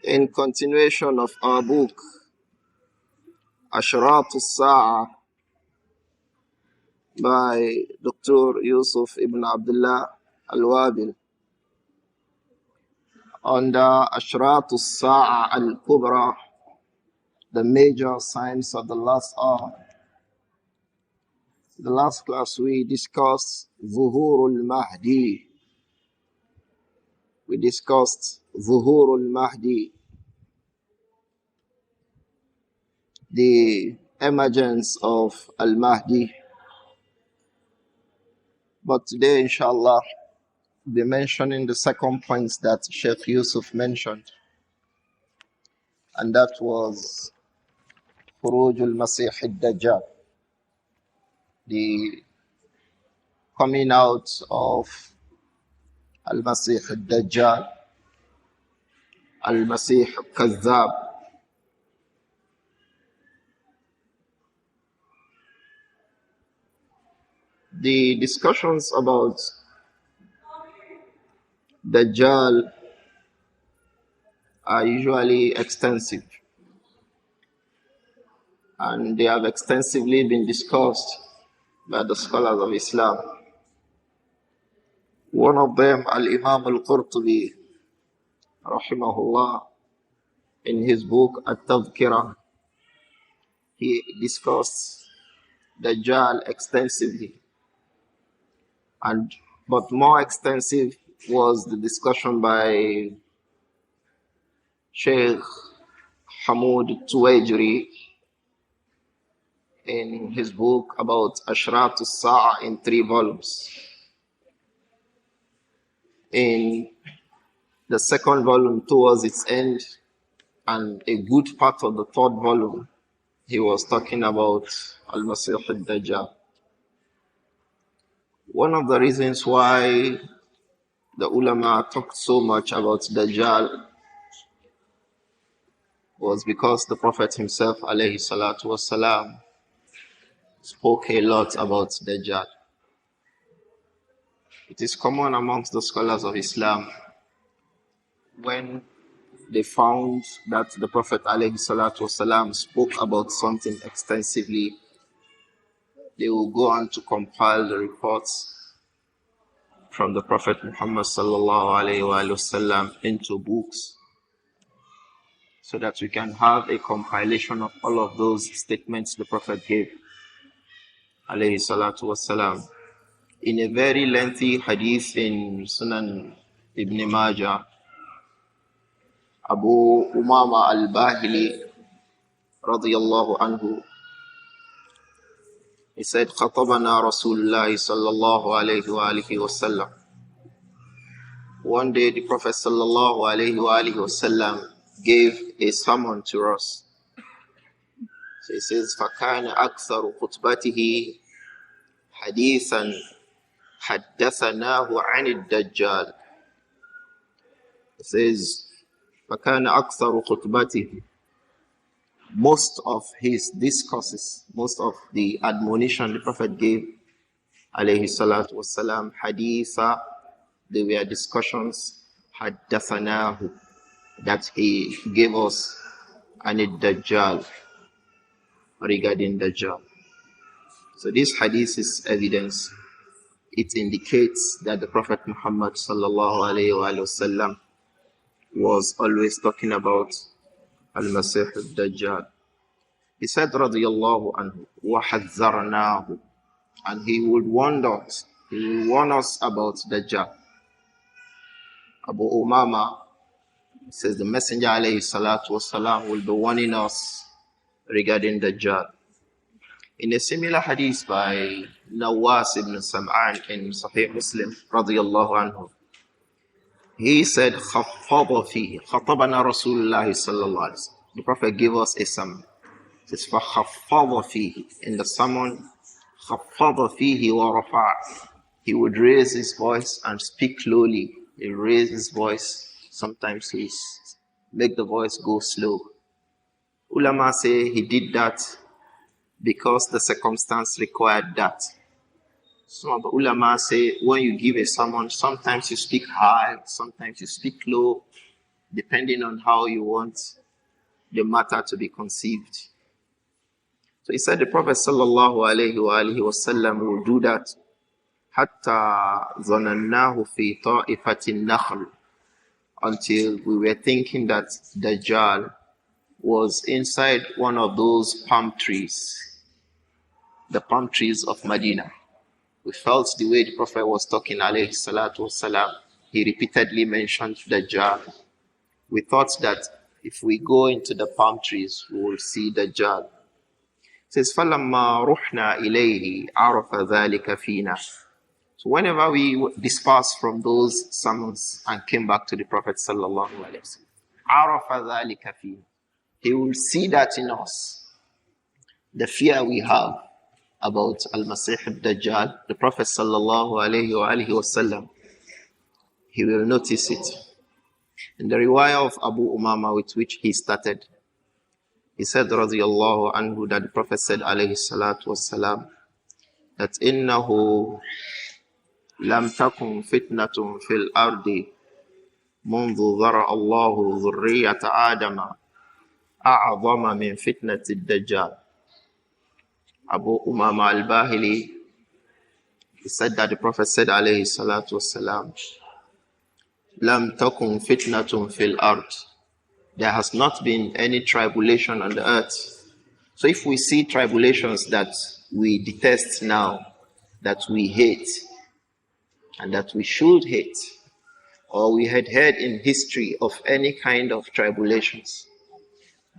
In continuation of our book, أشراط by Dr. Yūsuf ibn AbdiLlāhi Al-Wābil, under أشراط Al-Kubra, the major signs of the last hour. The last class we discussed ظهور المهدي. We discussed ظهور المهدي, the emergence of Al-Mahdi. But today, inshallah, we'll be mentioning the second point that Shaykh Yūsuf mentioned, and that was خروج المسيح الدجال, the coming out of Al-Masih al-Dajjal, Al-Masih al-Kazzab. The discussions about Dajjal are usually extensive, and they have extensively been discussed by the scholars of Islam. One of them, Al-Imam Al-Qurtubi, rahimahullah, in his book At-Tibyān, he discussed Dajjal extensively. But more extensive was the discussion by Shaykh Hamud Tuwaijri in his book about Ashraط in 3 volumes. In the second volume, towards its end, and a good part of the 3rd volume, he was talking about Al-Masih al-Dajjal. One of the reasons why the ulama talked so much about Dajjal was because the Prophet himself, alayhi salatu wasalam, spoke a lot about Dajjal. It is common amongst the scholars of Islam, when they found that the Prophet alayhi salatu wasalam spoke about something extensively, they will go on to compile the reports from the Prophet Muhammad sallallahu alayhi wa sallam into books, so that we can have a compilation of all of those statements the Prophet gave alayhi salatu wasalam. In a very lengthy hadith in Sunan ibn Majah, Abu Umama al-Bahili radiyallahu anhu, he said, خطبنا رسول الله صلى الله عليه وآله وسلم. One day the Prophet sallallahu alayhi wa alihi wasallam gave a sermon to us. So he says, فَكَانَ أَكْثَرُ خُطْبَتِهِ حَدِيثًا حَدَّثَنَاهُ عَنِ الدَّجَّالِ. It says, فَكَانَ أَكْثَرُ خُطْبَتِهِ. Most of his discourses, most of the admonition the Prophet gave, alayhi salatu wasalam, haditha, they were discussions, haddathanahu, that he gave us anid Dajjal, regarding Dajjal. So this hadith is evidence. It indicates that the Prophet Muhammad sallallahu alayhi wa sallam was always talking about Al-Masih al-Dajjal. He said, radiyallahu anhu, وَحَذَّرْنَاهُ, and he would warn us about Dajjal. Abu Umama says the Messenger alayhi salatu wasalam will be warning us regarding Dajjal. In a similar hadith by Nawas ibn Sam'an in Sahih Muslim, radiyallahu anhu, he said, خَطَّبَ فِيهِ خَطَبَنَا رَسُولُ اللَّهِ صَلَّى اللَّهُ عَلَيْهِ وسلم. The Prophet gave us a sermon. It says, فَخَفَّضَ فِيهِ. In the sermon, خَفَّضَ فِيهِ وَرَفَعَ. He would raise his voice and speak lowly. He raised his voice. Sometimes he make the voice go slow. Ulama say he did that because the circumstance required that. Some of the ulama say when you give a sermon, sometimes you speak high, sometimes you speak low, depending on how you want the matter to be conceived. So he said the Prophet sallallahu alayhi wa alihi wasallam will do that حَتَّى ظَنَنَّاهُ فِي طَائِفَةِ النَّخْلِ, until we were thinking that Dajjal was inside one of those palm trees, the palm trees of Medina. We felt the way the Prophet was talking, alayhi salatu wasalam, he repeatedly mentioned Dajjal. We thought that if we go into the palm trees, we will see Dajjal. It says, فَلَمَّا رُحْنَا إِلَيْهِ عَرَفَ ذَلِكَ فِينَا. So whenever we dispersed from those sermons and came back to the Prophet sallallahu alaihi wasallam, عَرَفَ ذَلِكَ فِينَا, he will see that in us. The fear we have about Al-Masih al-Dajjal, the Prophet sallallahu alayhi wa sallam, he will notice it. In the riwayah of Abu Umama with which he started, he said radiyallahu anhu that the Prophet said alayhi salatu wassalam that innahu lam takun fitnatun fil ardi منذ ذرأ الله ذرية آدم أعظم من فتنة الدجال. Abu Umama al-Bahili, he said that the Prophet said alayhi salatu wassalam, Lam takun fitnatun fil ard. There has not been any tribulation on the earth. So if we see tribulations that we detest now, that we hate, and that we should hate, or we had heard in history of any kind of tribulations,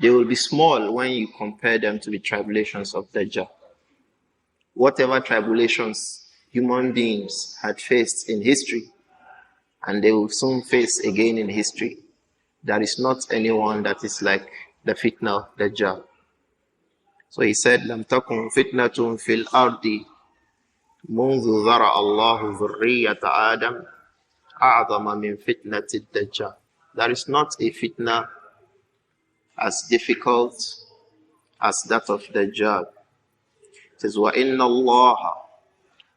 they will be small when you compare them to the tribulations of Dajjal. Whatever tribulations human beings had faced in history, and they will soon face again in history, there is not anyone that is like the fitna of Dajjal. So he said, لَمْ تَكُنْ فِتْنَةٌ فِي الْأَرْضِ مُنْذُ ذَرَأَ اللَّهُ ذُرِّيَّةَ آدَمَ أَعْظَمَ مِنْ فِتْنَةِ الدَّجَّالِ. There is not a fitna as difficult as that of Dajjal. It says, وَإِنَّ اللَّهَ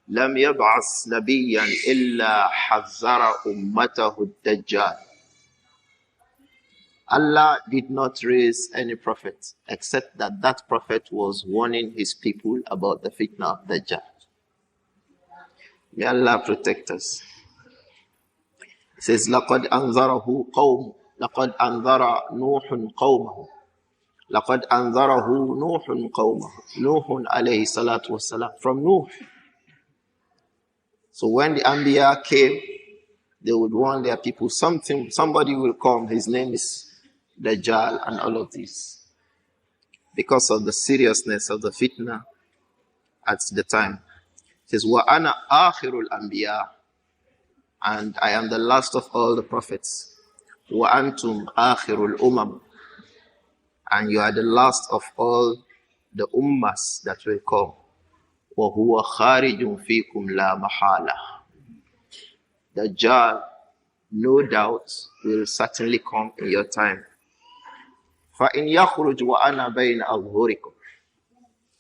لَمْ يَبْعَثْ نَبِيًّا إِلَّا حَذَّرَ أُمَّتَهُ الدَّجَّالِ. Allah did not raise any prophet except that that prophet was warning his people about the fitna of Dajjal. May Allah protect us. It says, لَقَدْ أَنذَرَهُ قَوْمُ لَقَدْ أَنذَرَ نُوحٌ قَوْمَهُ لَقَدْ أَنذَرَهُ نُوحٌ قَوْمَهُ. Nuh alayhi salatu wasalam, from Nuh. So when the Anbiya came, they would warn their people, somebody will come, his name is Dajjal, and all of this. Because of the seriousness of the fitna at the time. It says, وَأَنَا آخِرُ الْأَنْبِيَاءِ, and I am the last of all the prophets. وَأَنْتُمْ آخِرُ الْأُمَمِ, and you are the last of all the ummas that will come. وَهُوَ خَارِجٌ فِيكُمْ لَا مَحَالَةً. Dajjal, no doubt, will certainly come in your time. فَإِنْ يَخْرُجْ وَأَنَا بَيْنَ أَظْهُرِكُمْ.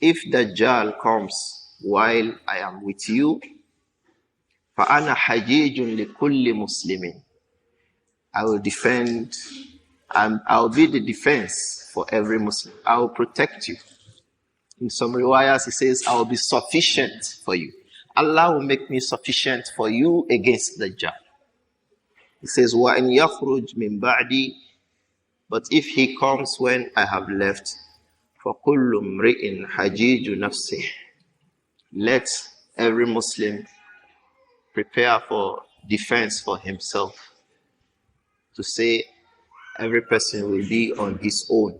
If Dajjal comes while I am with you, فَأَنَا حَجِيجٌ لِكُلِّ مُسْلِمٍ. I will defend, and I will be the defense for every Muslim. I will protect you. In some riwayas, he says, I will be sufficient for you. Allah will make me sufficient for you against Dajjal. He says, وَإِنْ يَخْرُجْ مِنْ بَعْدِي. But if he comes when I have left, فَكُلُّ امْرِئٍ حَجِيجُ نَفْسِهِ. Let every Muslim prepare for defense for himself. To say every person will be on his own.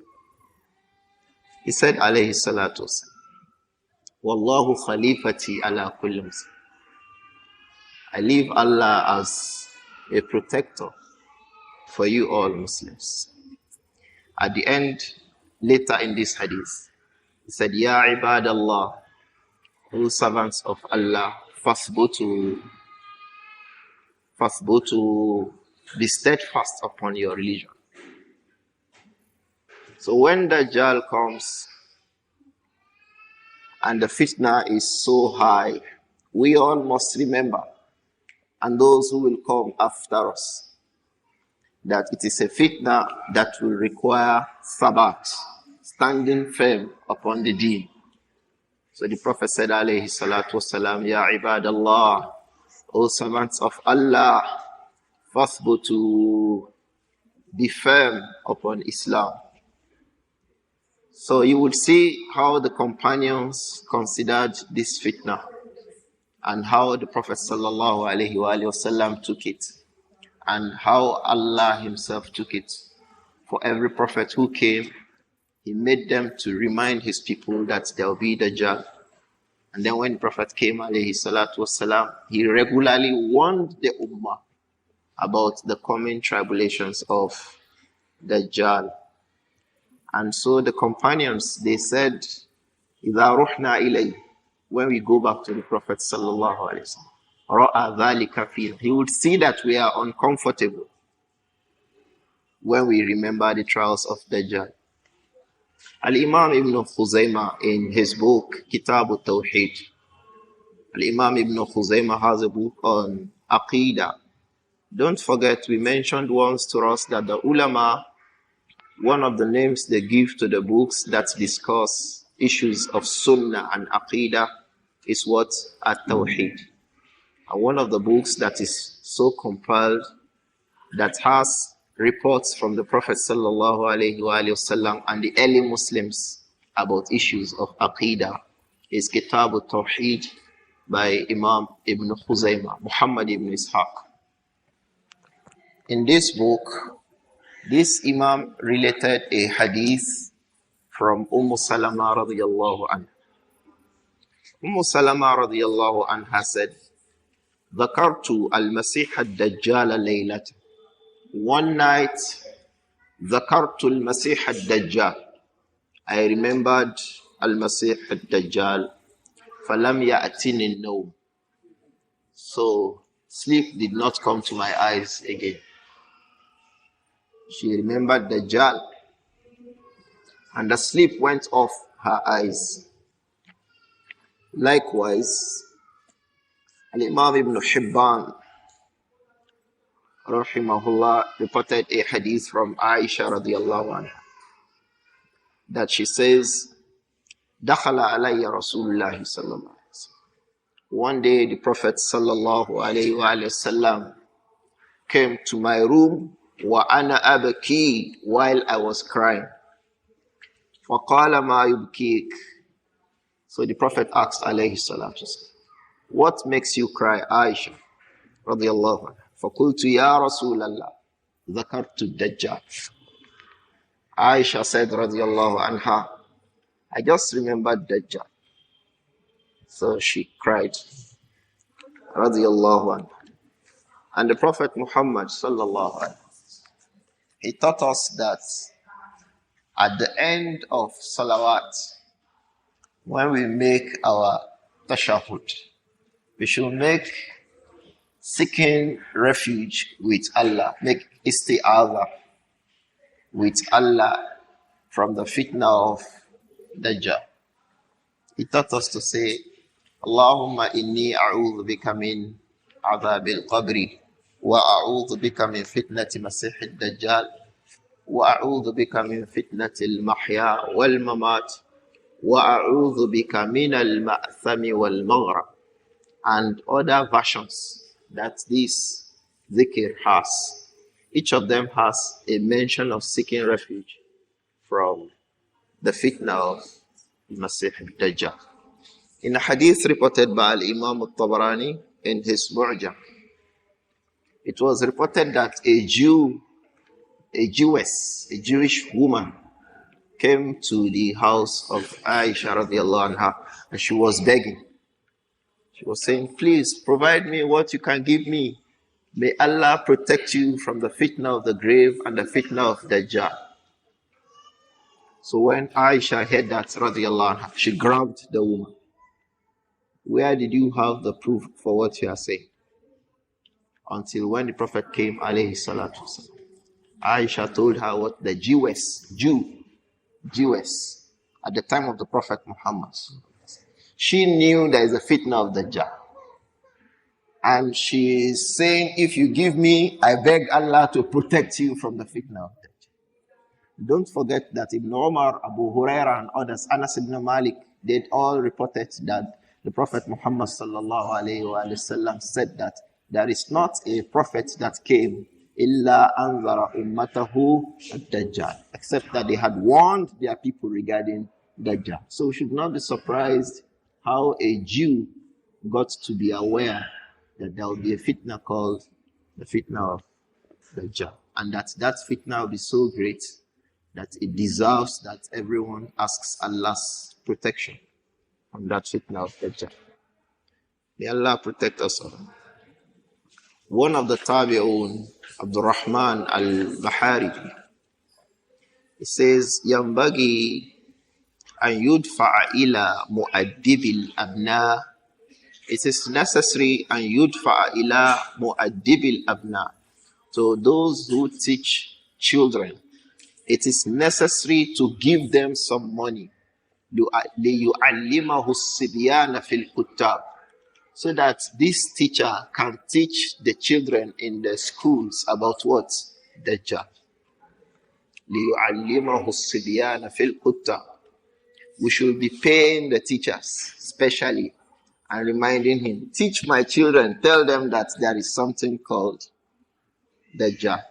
He said, alayhi salatu wasalam, Wallahu khalifati ala kulli muslim. I leave Allah as a protector for you all Muslims. At the end, later in this hadith, he said, Ya ibadallah, all servants of Allah, fasbutu, be steadfast upon your religion. So when Dajjal comes and the fitna is so high, we all must remember, and those who will come after us, that it is a fitna that will require sabat, standing firm upon the deen. So the Prophet said, alayhi salatu wasalam, Ya ibadallah, O servants of Allah, fathbutu, be firm upon Islam. So you would see how the companions considered this fitna and how the Prophet sallallahu alaihi wasallam took it and how Allah himself took it. For every prophet who came, he made them to remind his people that there will be Dajjal. And then when the Prophet came alayhi salatu wasalam, he regularly warned the Ummah about the coming tribulations of Dajjal. And so the companions, they said, إِذَا رُحْنَا إِلَيْهِ, when we go back to the Prophet sallallahu alaihi wasallam, رَأَى ذَلِكَ فِيهِ, he would see that we are uncomfortable when we remember the trials of Dajjal. Al-Imam ibn Khuzaymah in his book, Kitab al-Tawheed, Al-Imam ibn Khuzaymah has a book on Aqidah. Don't forget, we mentioned once to us that the ulama, one of the names they give to the books that discuss issues of Sunnah and Aqidah is what? At-Tawheed. And one of the books that is so compiled, that has reports from the Prophet sallallahu alaihi wasallam and the early Muslims about issues of Aqidah, is Kitab al-Tawheed by Imam ibn Khuzaymah, Muhammad ibn Ishaq. In this book, this Imam related a hadith from Salama radiyallahu anha. Salama radiyallahu anha said, ذكرت المسيح الدجال ليلة. One night, ذكرت المسيح الدجال. I remembered المسيح الدجال. فلم يأتني النوم. So sleep did not come to my eyes again. She remembered Dajjal, and the sleep went off her eyes. Likewise, Al-Imam ibn Hibban rahimahullah reported a hadith from Aisha radiyallahu anha that she says, Dakhala alayya Rasulullah sallallahu alayhi wa sallam. One day the Prophet sallallahu alayhi wa sallam came to my room wa ana abki, while I was crying. Faqala ma yubkik. So the Prophet asked alayhi salatu wasallam, what makes you cry, Aisha radiyallahu anha? فَقُلْتُ يَا رَسُولَ اللَّهِ ذَكَرْتُ الدَّجَّالِ. Aisha said radiyallahu anha, I just remembered Dajjal. So she cried radiyallahu anha. And the Prophet Muhammad sallallahu alaihi wasallam, he taught us that at the end of salawat, when we make our tashahhud, we should make seeking refuge with Allah, make isti'adha with Allah from the fitna of Dajjal. He taught us to say, Allahumma inni a'udhu bika min adhabil qabri wa a'udhu bika min fitnati masihid Dajjal wa a'udhu bika min fitnati al-mahya wal mamat wa a'udhu bika min al-ma'thami wal maghrab, and other versions that this dhikr has. Each of them has a mention of seeking refuge from the fitna of Masih al-Dajjal. In a hadith reported by Imam Al-Tabarani in his Mu'jam, it was reported that a Jewish woman came to the house of Aisha radiallahu anha, and she was begging. She was saying, please provide me what you can give me. May Allah protect you from the fitna of the grave and the fitna of Dajjal. So when Aisha heard that, radiallahu anha, she grabbed the woman. Where did you have the proof for what you are saying? Until when the Prophet came, alayhi salatu wasalam, Aisha told her what the Jewess, at the time of the Prophet Muhammad, she knew there is a fitna of Dajjal. And she is saying, if you give me, I beg Allah to protect you from the fitna of Dajjal. Don't forget that Ibn Umar, Abu Huraira, and others, Anas ibn Malik, they all reported that the Prophet Muhammad sallallahu alayhi wa sallam said that there is not a prophet that came illa anzara ummatahu ad-Dajjal, except that they had warned their people regarding Dajjal. So we should not be surprised how a Jew got to be aware that there will be a fitna called the fitna of Dajjal, and that fitna will be so great that it deserves that everyone asks Allah's protection from that fitna of Dajjal. May Allah protect us all. One of the Tabi'un, Abdurrahman al-Bahari, he says, ينبغي أن يدفع إلى مؤدب الأبناء. It is necessary أن يدفع إلى مؤدب الأبناء. So those who teach children, it is necessary to give them some money. ليعلمه الصبيان في الكتاب. So that this teacher can teach the children in the schools about what? Dajjal. لِيُعَلِّمَهُ الصِّبْيَانَ فِي الْقُتَّةِ. We should be paying the teachers specially and reminding him, teach my children, tell them that there is something called Dajjal.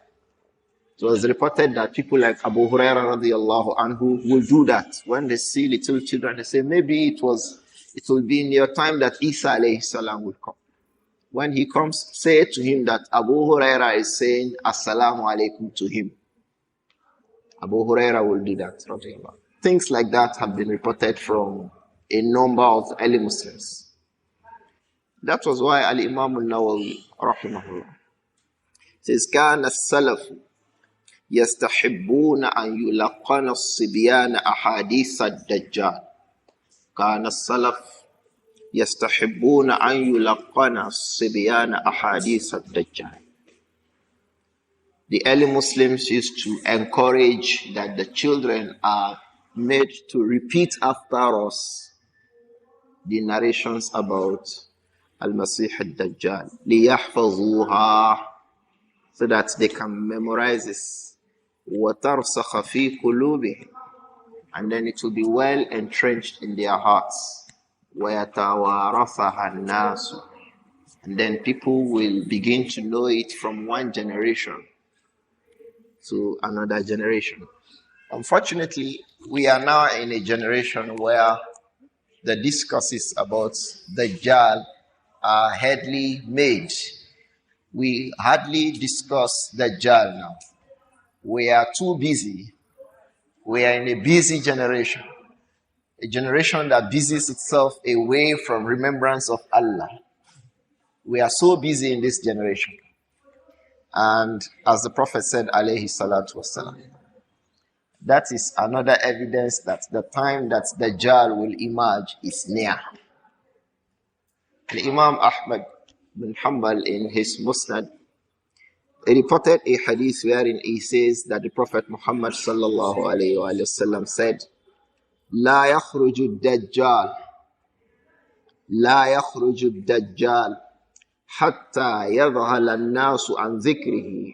It was reported that people like Abu Huraira radiallahu anhu will do that. When they see little children, they say, maybe it will be in your time that Isa alayhi salam will come. When he comes, say to him that Abu Huraira is saying Assalamu alaikum to him. Abu Huraira will do that. Things like that have been reported from a number of early Muslims. That was why Al-Imam al-Nawawi rahimahullah says, كان السلف يستحبون أن يلقن الصبيان أحاديث الدجال. كان السلف يستحبون أن يلقن الصبيان أحاديث الدجال. The early Muslims used to encourage that the children are made to repeat after us the narrations about Al-Masih al-Dajjal. لِيَحْفَظُوهَا, so that they can memorize this. وَتَرْسَخَ فِي قُلُوبِهِمْ, and then it will be well entrenched in their hearts. وَيَتَوَارَثَهَا النَّاسُ, and then people will begin to know it from one generation to another generation. Unfortunately, we are now in a generation where the discourses about Dajjal are hardly made. We hardly discuss Dajjal now. We are too busy. We are in a busy generation. A generation that busies itself away from remembrance of Allah. We are so busy in this generation. And as the Prophet said, alayhi salatu wasalam, that is another evidence that the time that Dajjal will emerge is near. And Imam Ahmad bin Hanbal in his Musnad, he reported a hadith wherein he says that the Prophet Muhammad sallallahu alayhi wa sallam said, لا يخرج الدجال لا يخرج الدجال حتى يذهل الناس عن ذكره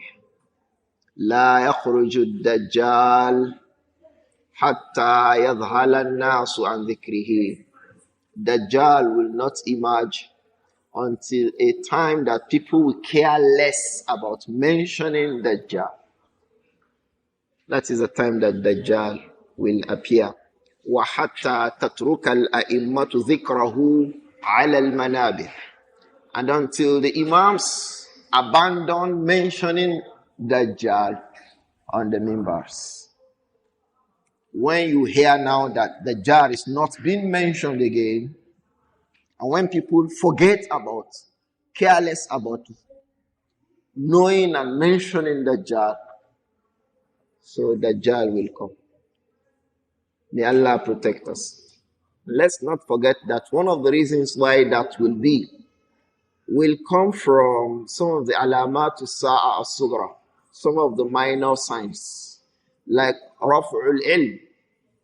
لا يخرج الدجال حتى يذهل الناس عن ذكره. Dajjal will not emerge until a time that people will care less about mentioning Dajjal. That is the time that Dajjal will appear. وَحَتَّى تَتْرُكَ الْأَئِمَّةُ ذِكْرَهُ عَلَى الْمَنَابِرِ, and until the Imams abandon mentioning Dajjal on the minbars. When you hear now that Dajjal is not being mentioned again, and when people forget about, careless about knowing and mentioning Dajjal, so Dajjal will come. May Allah protect us. Let's not forget that one of the reasons why that will come from some of the alamat as-sa'a as-sughra, some of the minor signs, like raf'ul ilm,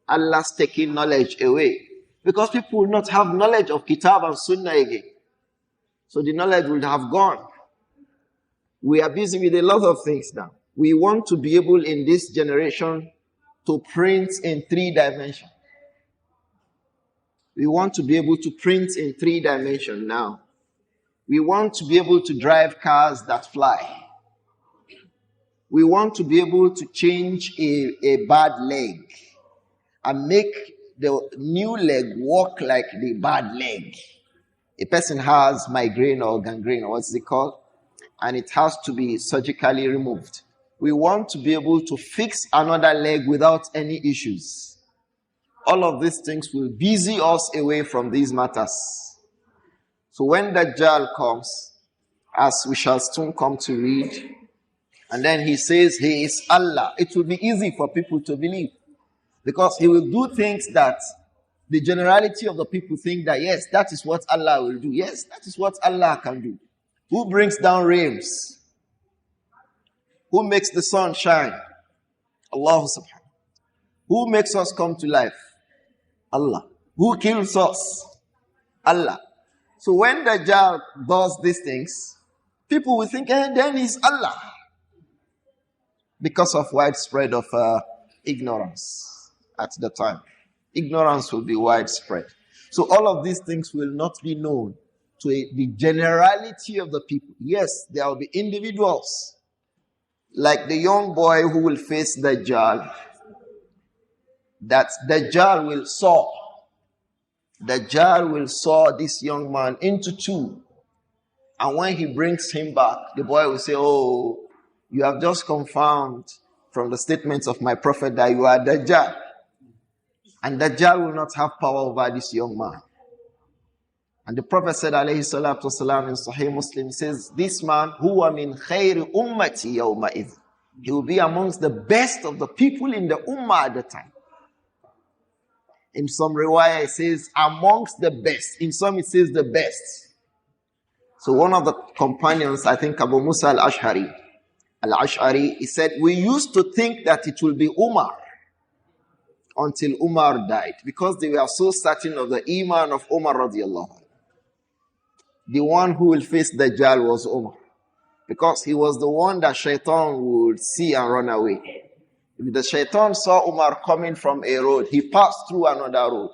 Allah's taking knowledge away, because people will not have knowledge of Kitab and Sunnah again. So the knowledge would have gone. We are busy with a lot of things now. We want to be able in this generation to print in 3 dimensions. We want to be able to print in 3 dimensions now. We want to be able to drive cars that fly. We want to be able to change a bad leg and make the new leg walk like the bad leg. A person has migraine or gangrene, or what's it called? And it has to be surgically removed. We want to be able to fix another leg without any issues. All of these things will busy us away from these matters. So when Dajjal comes, as we shall soon come to read, and then he says he is Allah, it will be easy for people to believe. Because he will do things that the generality of the people think that, yes, that is what Allah will do. Yes, that is what Allah can do. Who brings down rains? Who makes the sun shine? Allah subhanahu. Who makes us come to life? Allah. Who kills us? Allah. So when Dajjal does these things, people will think, then he's Allah. Because of widespread of ignorance at the time. Ignorance will be widespread. So all of these things will not be known to the generality of the people. Yes, there will be individuals, like the young boy who will face Dajjal, that Dajjal will saw. Dajjal will saw this young man into 2. And when he brings him back, the boy will say, oh, you have just confirmed from the statements of my prophet that you are Dajjal. And Dajjal will not have power over this young man. And the Prophet said, alayhi salatu wasalam, in Sahih Muslim, he says, this man, huwa min khayri ummati yawma idh. He will be amongst the best of the people in the ummah at the time. In some riwayah, it says, amongst the best. In some, it says the best. So one of the companions, I think Abu Musa Al-Ash'ari, he said, we used to think that it will be Umar until Umar died, because they were so certain of the iman of Umar radiallahu anhu. The one who will face Dajjal was Umar, because he was the one that Shaitan would see and run away. If the Shaitan saw Umar coming from a road, he passed through another road.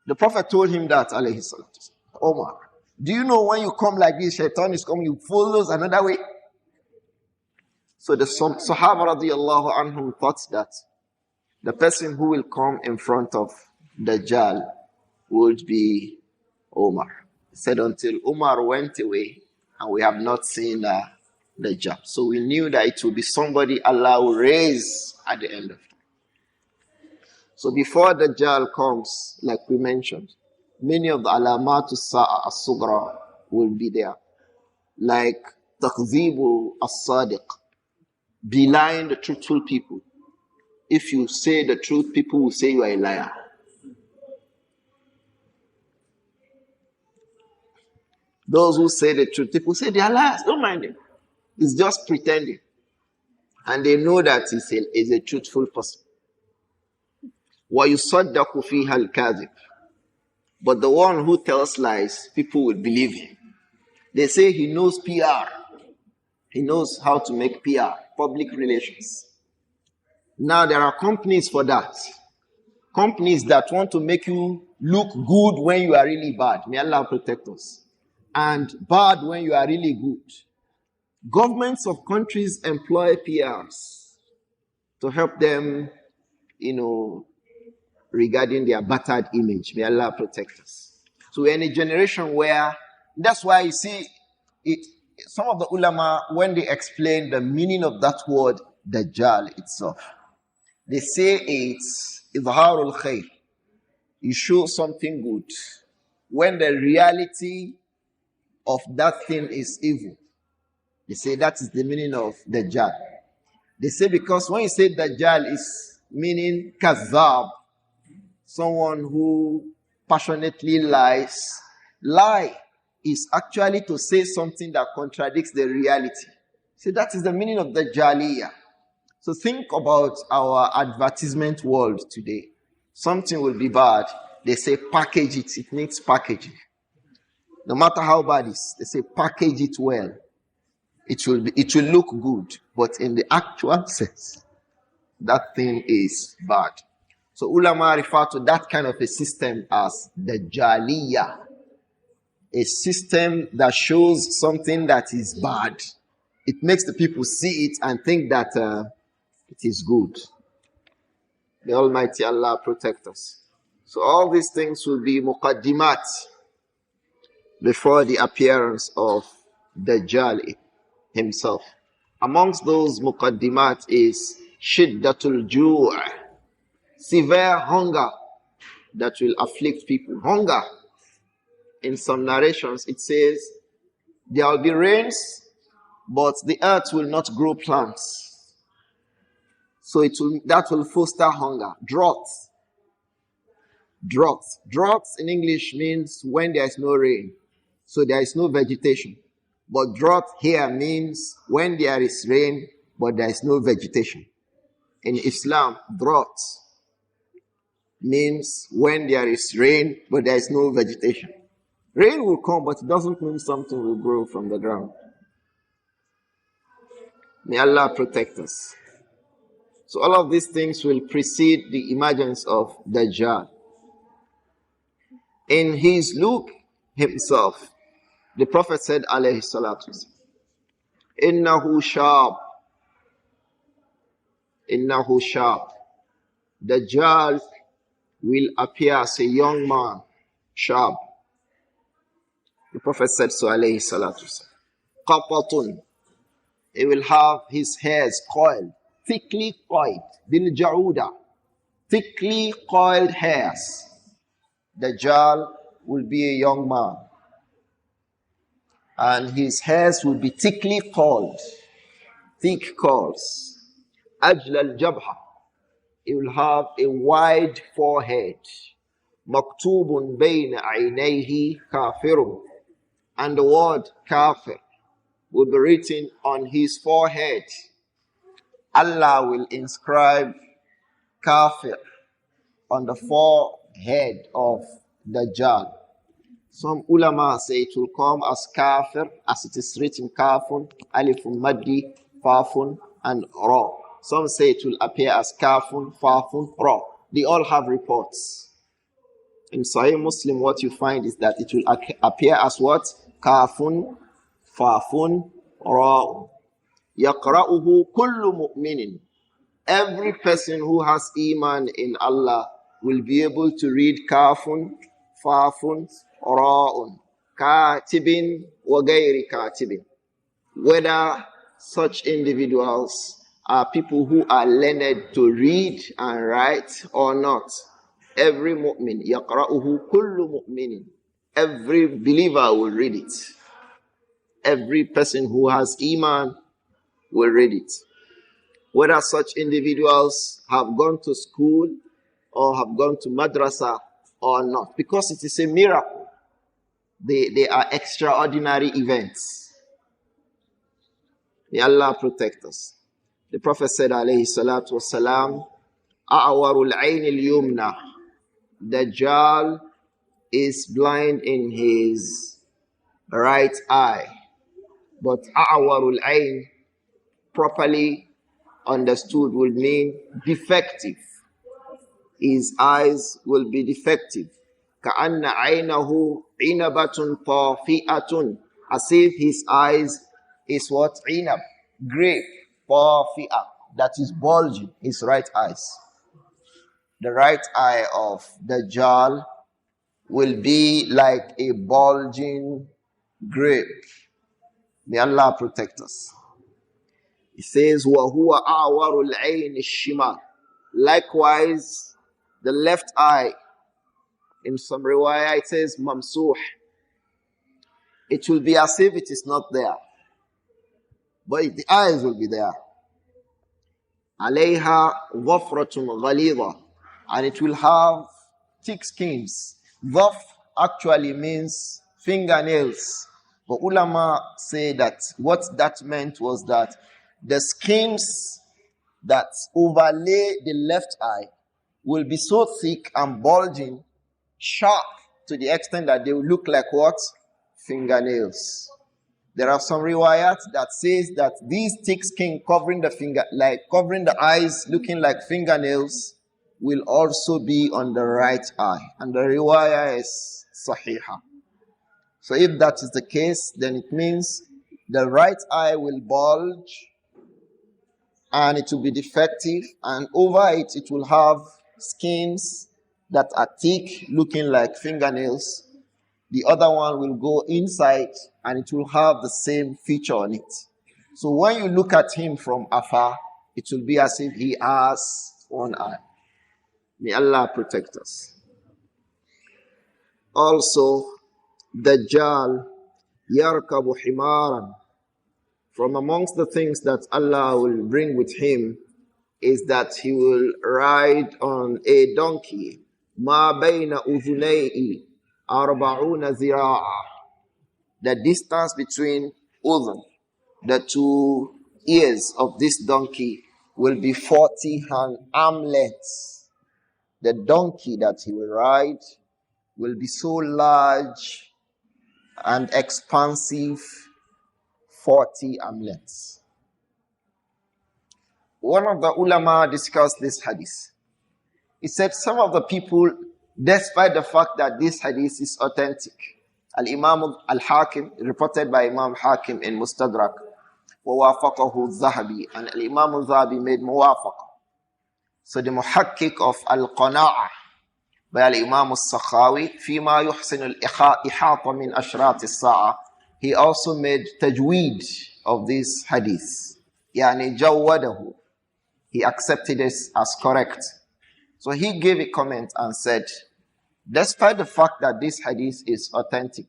The Prophet told him that, alayhi salatu, Umar, do you know when you come like this, Shaitan is coming, you follows another way? So the Sahaba radiallahu anhum thought that the person who will come in front of Dajjal would be Umar. He said until Umar went away and we have not seen Dajjal. So we knew that it would be somebody Allah will raise at the end of time. So before Dajjal comes, like we mentioned, many of the alamatu sa'a as-sugra will be there. Like takzibu as-sadiq, belying the truthful people. If you say the truth, people will say you are a liar. Those who say the truth, people say they are liars. Don't mind them. It's just pretending. And they know that he's a truthful person. وَيُصَدَّقُ فِيهَا الْكَاذِبُ. But the one who tells lies, people will believe him. They say he knows PR. He knows how to make PR, public relations. Now there are companies for that. Companies that want to make you look good when you are really bad. May Allah protect us. And bad when you are really good. Governments of countries employ PRs to help them, regarding their battered image. May Allah protect us. So we're in a generation where, that's why you see, some of the ulama, when they explain the meaning of that word, Dajjal itself, they say it's izharul khair. You show something good when the reality of that thing is evil. They say that is the meaning of Dajjal. They say because when you say Dajjal is meaning Kazab, someone who passionately lies. Lie is actually to say something that contradicts the reality. So that is the meaning of Dajjaliyah. So think about our advertisement world today. Something will be bad. They say package it. It needs packaging. No matter how bad it is, they say package it well. It will look good, but in the actual sense, that thing is bad. So ulama refer to that kind of a system as the Jaliyah, a system that shows something that is bad. It makes the people see it and think that it is good. The Almighty Allah protect us. So all these things will be muqaddimat before the appearance of Dajjal himself. Amongst those muqaddimat is shiddatul ju', severe hunger that will afflict people. Hunger. In some narrations it says there will be rains, but the earth will not grow plants. So that will foster hunger. Drought. Drought in English means when there is no rain. So there is no vegetation. But drought here means when there is rain, but there is no vegetation. In Islam, drought means when there is rain, but there is no vegetation. Rain will come, but it doesn't mean something will grow from the ground. May Allah protect us. So all of these things will precede the emergence of Dajjal. In his look himself, the Prophet said, alayhi salatu, Innahu shab. Dajjal will appear as a young man, shab. The Prophet said so, alayhi salatu. Qapatun. He will have his hairs coiled, thickly coiled, bil ja'uda, thickly coiled hairs. Dajjal will be a young man, and his hairs will be thickly coiled, thick coils. Ajla al-jabha. He will have a wide forehead. Maktubun bayna aynayhi kafirun. And the word kafir will be written on his forehead. Allah will inscribe kafir on the forehead of Dajjal. Some ulama say it will come as kafir, as it is written kafun, alifun maddi, fafun, and ra. Some say it will appear as kafun, fafun, ra. They all have reports. In Sahih Muslim, what you find is that it will appear as what? Kafun, fafun, ra. Yaqra'uhu kullu mu'minin. Every person who has iman in Allah will be able to read kafun, fafun, ra'un, katibin wa gayri katibin. Whether such individuals are people who are learned to read and write or not. Every mu'min, yaqra'uhu kullu mu'minin. Every believer will read it. Every person who has iman will read it. Whether such individuals have gone to school or have gone to madrasa or not. Because it is a miracle. They are extraordinary events. May Allah protect us. The Prophet said, alayhi salatu wasalam, A'warul ayn al-yumna. Dajjal is blind in his right eye. But A'warul ayn, properly understood, will mean defective. His eyes will be defective. كَأَنَّ عَيْنَهُ عِنَبَةٌ طَافِئَةٌ. As if his eyes is what? Inab, grape, طَافِئَة, that is bulging, his right eyes. The right eye of Dajjal will be like a bulging grape. May Allah protect us. He says, وَهُوَ أَعْوَرُ الْعَيْنِ الشِّمَالِ. Likewise, the left eye, in some riwayah it says, mamsuh. It will be as if it is not there. But the eyes will be there. عَلَيْهَا ظَفْرَةٌ غَلِيظَةٌ. And it will have thick skins. Dhaf actually means fingernails. But ulama say that what that meant was that the skins that overlay the left eye will be so thick and bulging, sharp, to the extent that they will look like what? fingernails. There are some riwayat that says that these thick skin covering the finger, like covering the eyes, looking like fingernails, will also be on the right eye. And the riwayah is sahihah. So if that is the case, then it means the right eye will bulge and it will be defective, and over it, it will have skins that are thick, looking like fingernails. The other one will go inside and it will have the same feature on it. So when you look at him from afar, it will be as if he has one eye. May Allah protect us. Also, Dajjal yarkabu himaran. From amongst the things that Allah will bring with him is that he will ride on a donkey. Ma bayna udhunayhi arba'una zira'a. The distance between udhun, the two ears of this donkey, will be 40 armlets. The donkey that he will ride will be so large and expansive, 40 armlets. One of the ulama discussed this hadith. He said some of the people, despite the fact that this hadith is authentic, Al-Imam Al-Hakim, reported by Imam Hakim in Mustadrak, وَوَافَقَهُ الذَّهَبِي, and Al-Imam Al-Zahabi made muwafaqa. So the muhakkik of Al-Qana'ah by Al-Imam Al-Sakhawi, فِيمَا يُحْسِنُ الْإِحَاطَ مِنْ أَشْرَاطِ السَّاعَةِ, he also made tajweed of this hadith. Yani jawwadahu. He accepted it as correct. So he gave a comment and said, despite the fact that this hadith is authentic,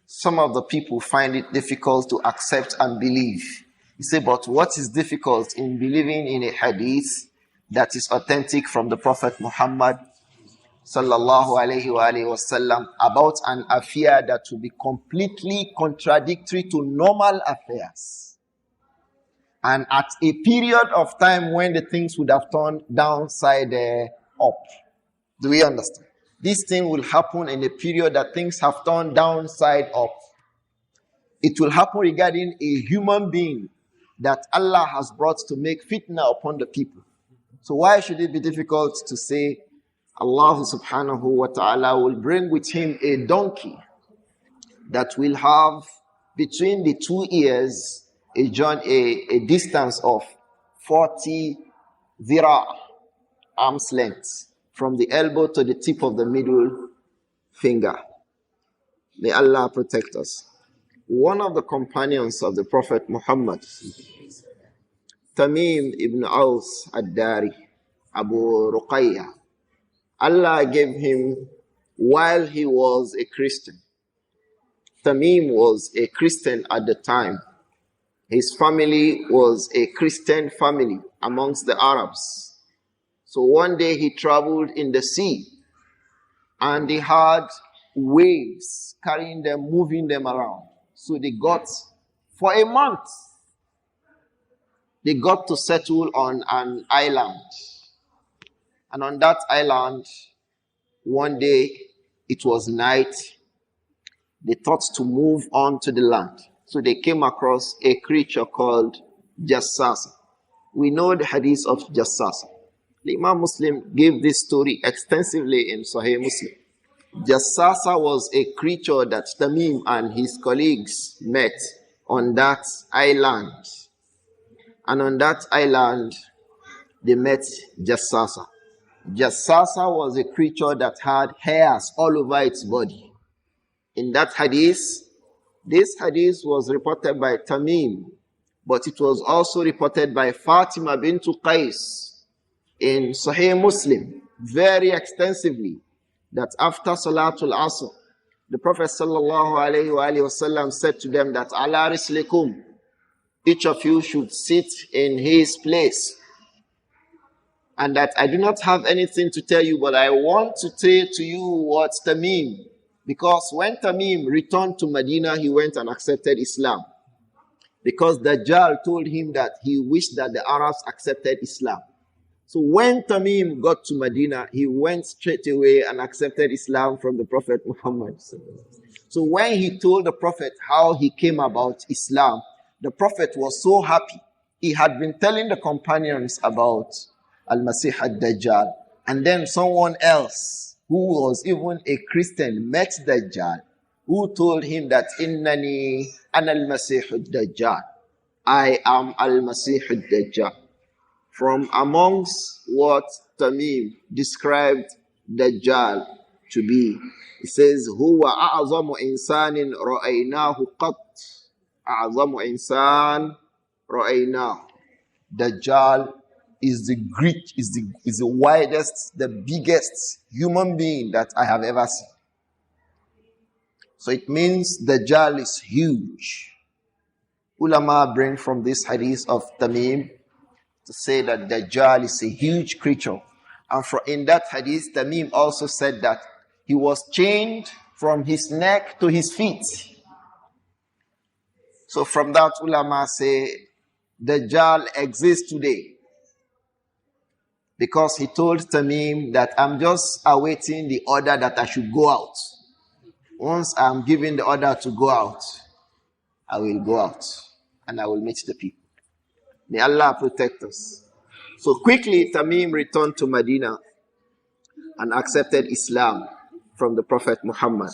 some of the people find it difficult to accept and believe. He said, but what is difficult in believing in a hadith that is authentic from the Prophet Muhammad sallallahu alayhi wa alayhi wasallam about an affair that will be completely contradictory to normal affairs, and at a period of time when the things would have turned downside up. Do we understand? This thing will happen in a period that things have turned downside up. It will happen regarding a human being that Allah has brought to make fitna upon the people. So why should it be difficult to say Allah subhanahu wa ta'ala will bring with him a donkey that will have between the two ears a distance of 40 zira, arm's length, from the elbow to the tip of the middle finger. May Allah protect us. One of the companions of the Prophet Muhammad, Tamim ibn Aus ad-Dari, Abu Ruqayyah, Allah gave him while he was a Christian. Tamim was a Christian at the time. His family was a Christian family amongst the Arabs. So one day he traveled in the sea and they had waves carrying them, moving them around. So they got, for a month, they got to settle on an island. And on that island, one day, it was night, they thought to move on to the land. So they came across a creature called Jassasa. We know the hadith of Jassasa. The Imam Muslim gave this story extensively in Sahih Muslim. Jassasa was a creature that Tamim and his colleagues met on that island. And on that island, they met Jassasa. Jassasa was a creature that had hairs all over its body. In that hadith, this hadith was reported by Tamim, but it was also reported by Fatima bint Qais in Sahih Muslim very extensively, that after Salatul Asr, the Prophet sallallahu alayhi wa sallam said to them that ala rislikum, each of you should sit in his place. And that I do not have anything to tell you, but I want to tell to you what Tamim. Because when Tamim returned to Medina, he went and accepted Islam. Because Dajjal told him that he wished that the Arabs accepted Islam. So when Tamim got to Medina, he went straight away and accepted Islam from the Prophet Muhammad. So when he told the Prophet how he came about Islam, the Prophet was so happy. He had been telling the companions about Al-Masih al-Dajjal. And then someone else who was even a Christian met Dajjal, who told him that Innani ana al-Masih al-Dajjal. I am al-Masih al-Dajjal. From amongst what Tamim described Dajjal to be, he says, Huwa a'zamu insanin ra'aynahu qat. A'zamu insan ra'aynahu. Dajjal is the widest, the biggest human being that I have ever seen. So it means Dajjal is huge. Ulama bring from this hadith of Tamim to say that Dajjal is a huge creature. And in that hadith, Tamim also said that he was chained from his neck to his feet. So from that, ulama say Dajjal exists today. Because he told Tamim that I'm just awaiting the order that I should go out. Once I'm given the order to go out, I will go out and I will meet the people. May Allah protect us. So quickly, Tamim returned to Medina and accepted Islam from the Prophet Muhammad.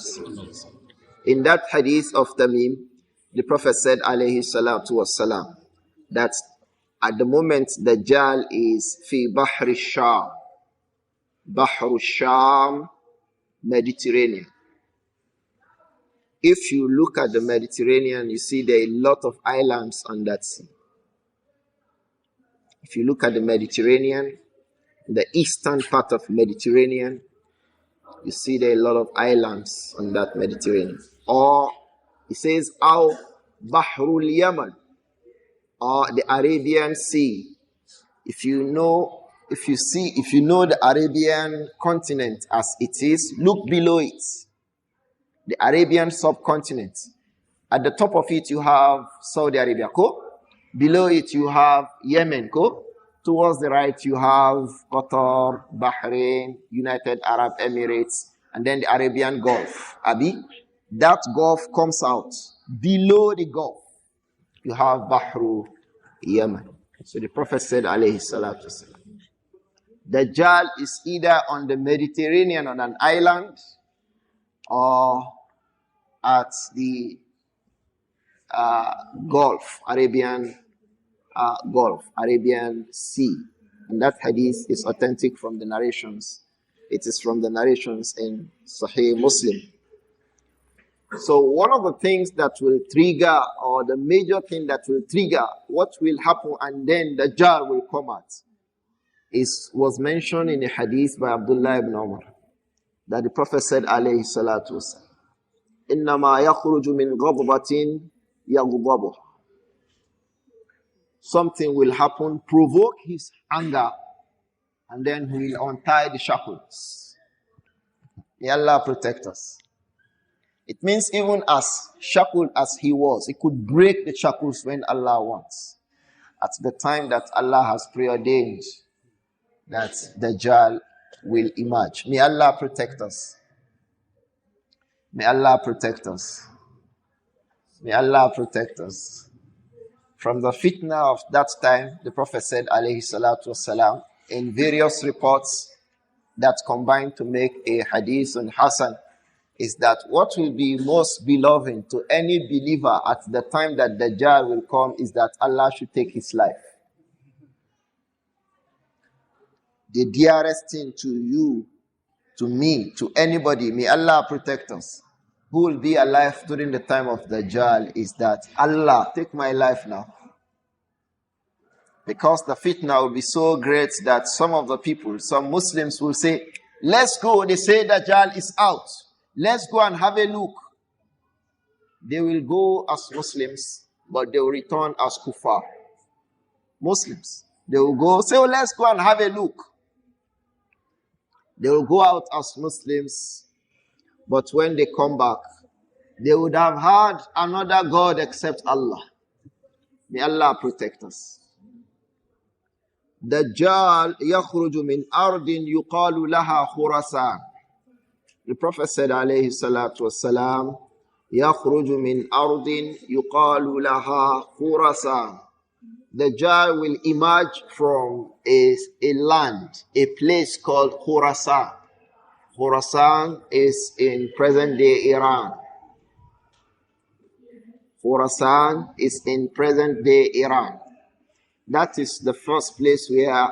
In that hadith of Tamim, the Prophet said, alayhi salatu wassalam, that at the moment Dajjal is fi Bahri Sham. Bahru Sham, Mediterranean. If you look at the Mediterranean, you see there are a lot of islands on that sea. If you look at the Mediterranean, the eastern part of Mediterranean, you see there are a lot of islands on that Mediterranean. Or it says, Aw Bahrul Yaman, or the Arabian Sea. If you know the Arabian continent as it is, look below it. The Arabian subcontinent. At the top of it, you have Saudi Arabia. Below it, you have Yemen. Towards the right, you have Qatar, Bahrain, United Arab Emirates, and then the Arabian Gulf. That Gulf comes out. Below the Gulf, you have Bahru Yemen. So the Prophet said, alayhi salatu wasalam, Dajjal is either on the Mediterranean on an island or at the Gulf, Arabian Sea. And that hadith is authentic from the narrations. It is from the narrations in Sahih Muslim. So one of the things that will trigger, or the major thing that will trigger what will happen and then Dajjal will come out, was mentioned in a hadith by Abdullah ibn Umar, that the Prophet said, alayhi salatu wasalam, إِنَّمَا يَخْرُجُ مِنْ غَضْبَةٍ يَغْضَبُهُ. Something will happen, provoke his anger, and then he will untie the shackles. May Allah protect us. It means even as shackled as he was, he could break the shackles when Allah wants. At the time that Allah has preordained that Dajjal will emerge. May Allah protect us. May Allah protect us. May Allah protect us. From the fitna of that time, the Prophet said, alayhi salatu wasalam, in various reports that combine to make a hadith on Hasan, is that what will be most beloved to any believer at the time that Dajjal will come is that Allah should take his life. The dearest thing to you, to me, to anybody, may Allah protect us, who will be alive during the time of Dajjal, is that Allah, take my life now. Because the fitna will be so great that some of the people, some Muslims will say, let's go. They say Dajjal is out. Let's go and have a look. They will go as Muslims, but they will return as kuffar. Muslims. They will go, say, oh, let's go and have a look. They will go out as Muslims, but when they come back, they would have had another God except Allah. May Allah protect us. Dajjal yakhruju min ardin yuqalu laha Khurasan. The Prophet said, alayhi salatu wassalam, yakhruju min ardin yuqalu laha Khurasan. Dajjal will emerge from a land, a place called Khurasan. Khurasan is in present-day Iran. Khurasan is in present-day Iran. That is the first place where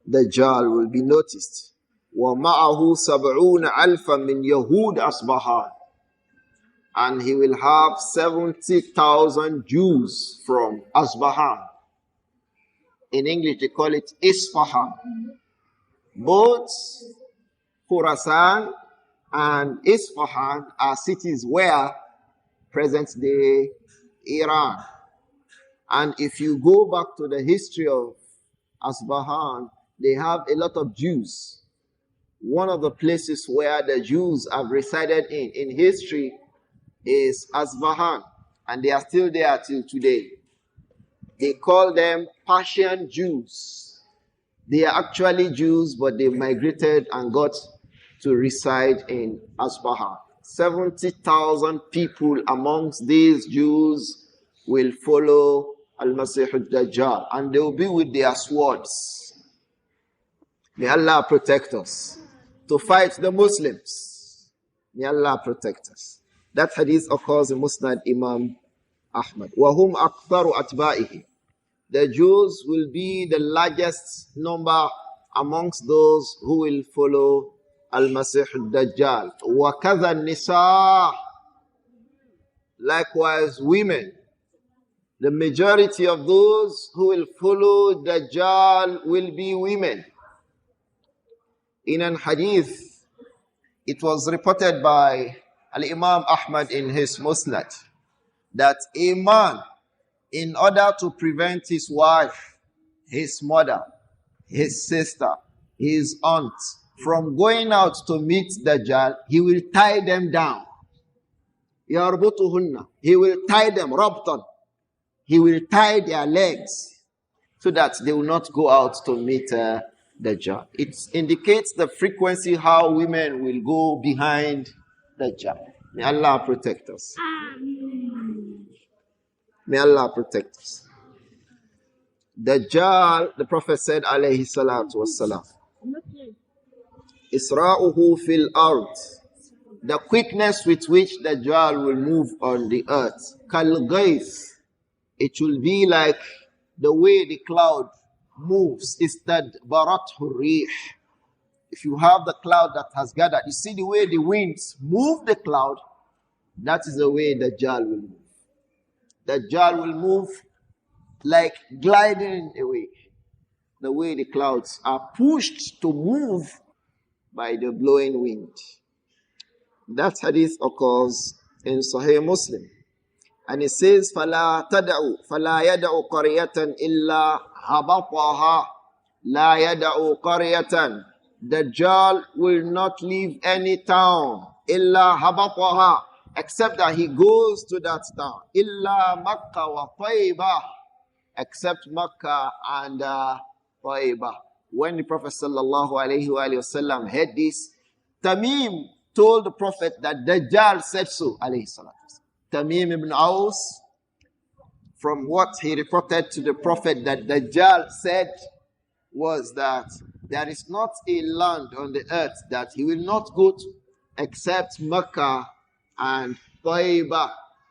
Dajjal will be noticed. وَمَعَهُ سَبْعُونَ أَلْفًا مِنْ يَهُودَ أَصْبَهَانَ. And he will have 70,000 Jews from Asbahan. In English they call it Isfahan. Both Khurasan and Isfahan are cities where present-day Iran. And if you go back to the history of Asbahan, they have a lot of Jews. One of the places where the Jews have resided in history is Asbahan, and they are still there till today. They call them Persian Jews. They are actually Jews, but they migrated and got to reside in Asbahan. 70,000 people amongst these Jews will follow Al-Masih al-Dajjal, and they will be with their swords. May Allah protect us to fight the Muslims. May Allah protect us. That hadith occurs in Musnad Imam Ahmad. وَهُمْ أَكْثَرُ أَتْبَائِهِ. The Jews will be the largest number amongst those who will follow Al-Masih al-Dajjal. وَكَذَا النِّسَاء. Likewise, women. The majority of those who will follow Dajjal will be women. In an hadith, it was reported by Al-Imam Ahmad in his Musnad that a man, in order to prevent his wife, his mother, his sister, his aunt from going out to meet Dajjal, he will tie them down. يَرْبُطُهُنَّ. He will tie them, rabtan. He will tie their legs so that they will not go out to meet Dajjal. It indicates the frequency how women will go behind Dajjal. May Allah protect us. May Allah protect us. Dajjal, the Prophet said, alayhi salatu wassalam, Isra'uhu fil ard. The quickness with which Dajjal will move on the earth. Kal ghayth. It will be like the way the cloud moves. Istadbarathu rih. If you have the cloud that has gathered, you see the way the winds move the cloud, that is the way Dajjal will move. Dajjal will move like gliding away. The way the clouds are pushed to move by the blowing wind. That hadith occurs in Sahih Muslim. And it says, فَلَا يَدَعُ قَرْيَةً إِلَّا هَبَطَهَا لَا يَدَعُ قَرْيَةً. Dajjal will not leave any town إِلَّا هَبَطَهَا, except that he goes to that town. إِلَّا مَكَّةَ وَطَيْبَةَ, except Makkah and Taibah. When the Prophet sallallahu alayhi wa sallam heard this, Tamim told the Prophet that Dajjal said so, alayhi salatu. Tamim ibn Aus, from what he reported to the Prophet that Dajjal said was that there is not a land on the earth that he will not go to except Mecca and Taibah.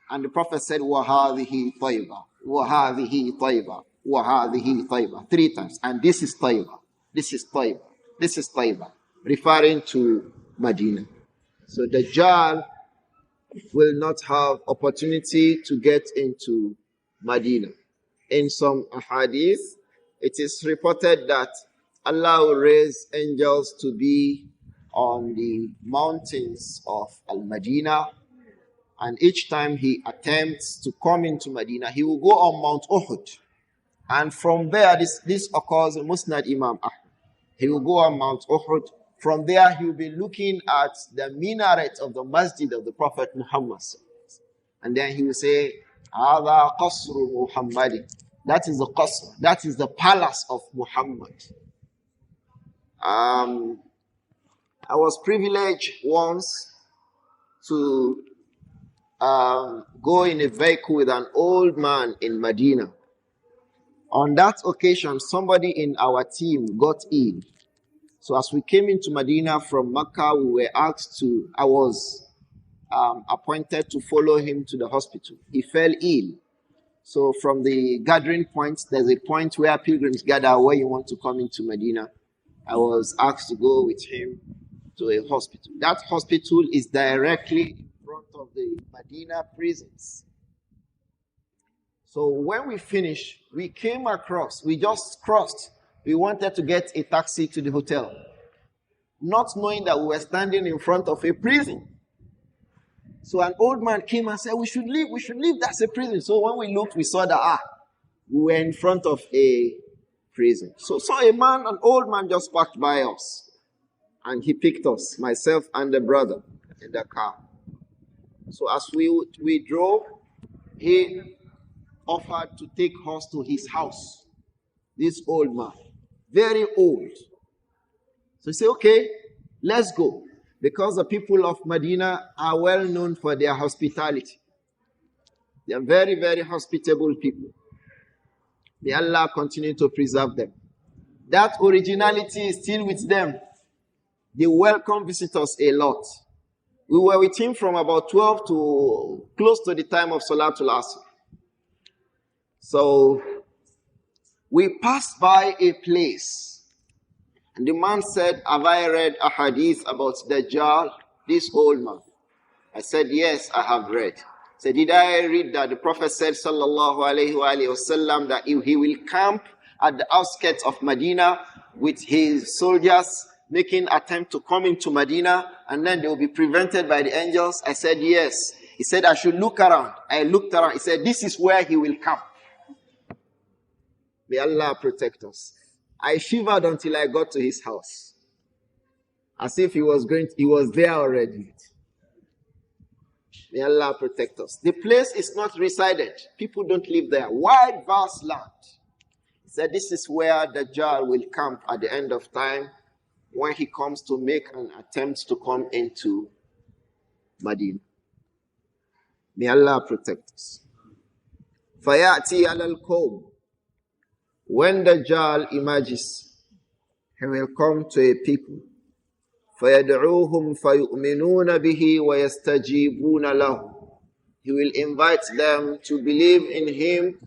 And the Prophet said, وَهَذِهِ طَيْبَةٌ وَهَذِهِ طَيْبَةٌ وَهَذِهِ طَيْبَةٌ 3 times. And this is Taibah. This is Taibah. This is Taibah. Referring to Medina. So Dajjal will not have opportunity to get into Medina. In some hadith, it is reported that Allah will raise angels to be on the mountains of Al-Madinah, and each time he attempts to come into Medina, he will go on Mount Uhud. And from there, this occurs in Musnad Imam Ahmad. He will go on Mount Uhud. From there, he will be looking at the minaret of the masjid of the Prophet Muhammad. And then he will say, هَذَا قَصْرُ مُحَمَّدٍ. That is the qasr. That is the palace of Muhammad. I was privileged once to go in a vehicle with an old man in Medina. On that occasion, somebody in our team got ill. So as we came into Medina from Mecca, I was appointed to follow him to the hospital. He fell ill. So from the gathering point, there's a point where pilgrims gather where you want to come into Medina. I was asked to go with him to a hospital. That hospital is directly in front of the Medina prisons. So when we finished, we came across, we just crossed. We wanted to get a taxi to the hotel, not knowing that we were standing in front of a prison. So an old man came and said, we should leave, that's a prison. So when we looked, we saw that, we were in front of a prison. So an old man just passed by us. And he picked us, myself and the brother, in the car. So as we drove, he offered to take us to his house. This old man, very old. So he said, okay, let's go. Because the people of Medina are well known for their hospitality. They are very, very hospitable people. May Allah continue to preserve them. That originality is still with them. They welcome visitors a lot. We were with him from about 12 to close to the time of Salatul Asr. So we passed by a place. And the man said, have I read a hadith about Dajjal, this old man? I said, yes, I have read. He said, did I read that the Prophet said, sallallahu alayhi wa sallam, that he will camp at the outskirts of Medina with his soldiers, making attempt to come into Medina, and then they will be prevented by the angels? I said, yes. He said, I should look around. I looked around. He said, this is where he will camp. May Allah protect us. I shivered until I got to his house. As if he was there already. May Allah protect us. The place is not resided. People don't live there. Wide, vast land. He said, this is where Dajjal will camp at the end of time, when he comes to make an attempt to come into Medina. May Allah protect us. فَيَأْتِي عَلَى الْقَوْمِ. When Dajjal emerges, he will come to a people. فَيَدْعُوهُمْ فَيُؤْمِنُونَ بِهِ وَيَسْتَجِيبُونَ لَهُ. He will invite them to believe in him,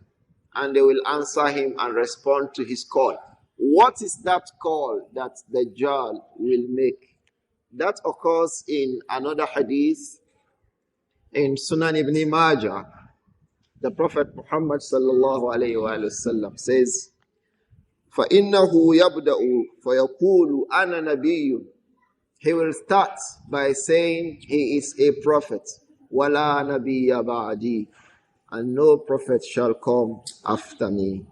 and they will answer him and respond to his call. What is that call that Dajjal will make? That occurs in another hadith in Sunan ibn Majah. The Prophet Muhammad sallallahu alayhi wa sallam says, فَإِنَّهُ يَبْدَأُ فَيَقُولُ أَنَا نَبِيٌّ. He will start by saying he is a prophet. وَلَا نَبِيَّ بَعْدِي. And no prophet shall come after me.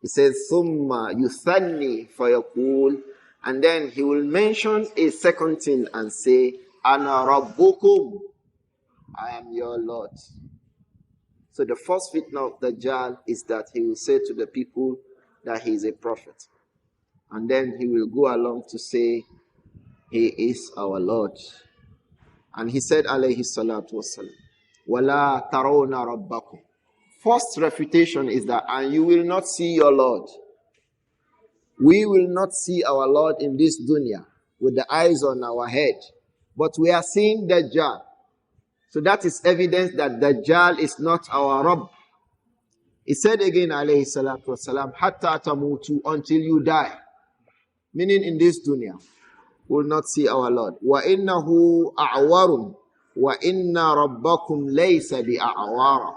He says, ثُمَّ يُثَنِّي فَيَقُولُ. And then he will mention a second thing and say, أَنَا رَبُّكُمْ. I am your Lord. So the first fitna of Dajjal is that he will say to the people that he is a prophet. And then he will go along to say, he is our Lord. And he said, alayhi salatu wasalam, وَلَا تَرَوْنَ رَبَّكُمْ. First refutation is that, and you will not see your Lord. We will not see our Lord in this dunya with the eyes on our head. But we are seeing Dajjal. So that is evidence that Dajjal is not our Rabb. He said again, alayhi salatu wasalam, hatta tamutu, until you die. Meaning in this dunya, we will not see our Lord. Wa innahu a'warun, wa inna rabbakum laysa bi'a'wara.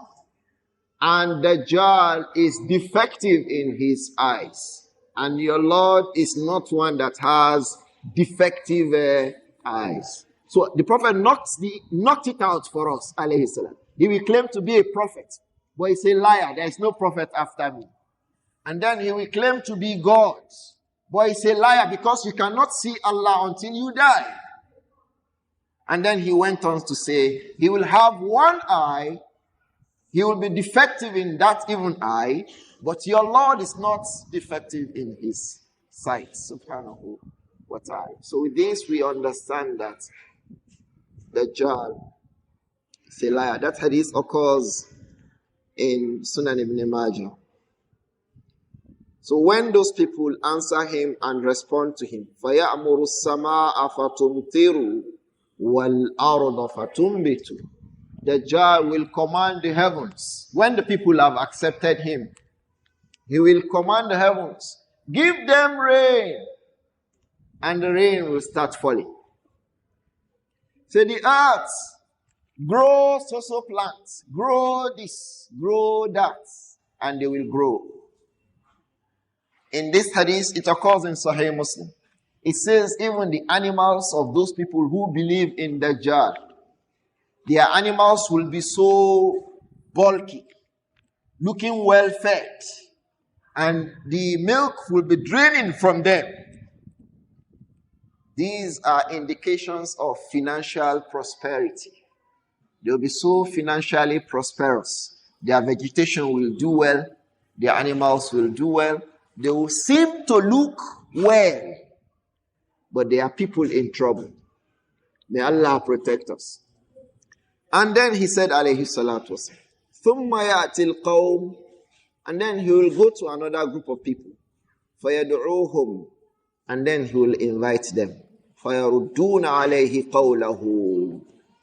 And Dajjal is defective in his eyes. And your Lord is not one that has defective eyes. So the Prophet knocked it out for us, alayhi salam. He will claim to be a prophet, but he's a liar. There is no prophet after me. And then he will claim to be God, but he's a liar because you cannot see Allah until you die. And then he went on to say, he will have one eye, he will be defective in that even eye, But your Lord is not defective in his sight, subhanahu wa ta'ala. So with this, we understand that Dajjal is a liar. That hadith occurs in Sunan ibn Majah. So when those people answer him and respond to him, فَيَأْمُرُ السَّمَاءَ فَتُمْطِرُ وَالْأَرْضَ فَتُنْبِتُ, Dajjal will command the heavens. When the people have accepted him, he will command the heavens, give them rain, and the rain will start falling. So the earth, grow so plants, grow this, grow that, and they will grow. In this hadith, it occurs in Sahih Muslim. It says even the animals of those people who believe in Dajjal, their animals will be so bulky, looking well fed, and the milk will be draining from them. These are indications of financial prosperity. They will be so financially prosperous. Their vegetation will do well. Their animals will do well. They will seem to look well, but they are people in trouble. May Allah protect us. And then he said, alayhi salatu wasalam, ثُمَّ يَأْتِي الْقَوْمِ, and then he will go to another group of people. فَيَدْعُوهُمْ, and then he will invite them. فَيَرُدُّونَ عَلَيْهِ قَوْلَهُ,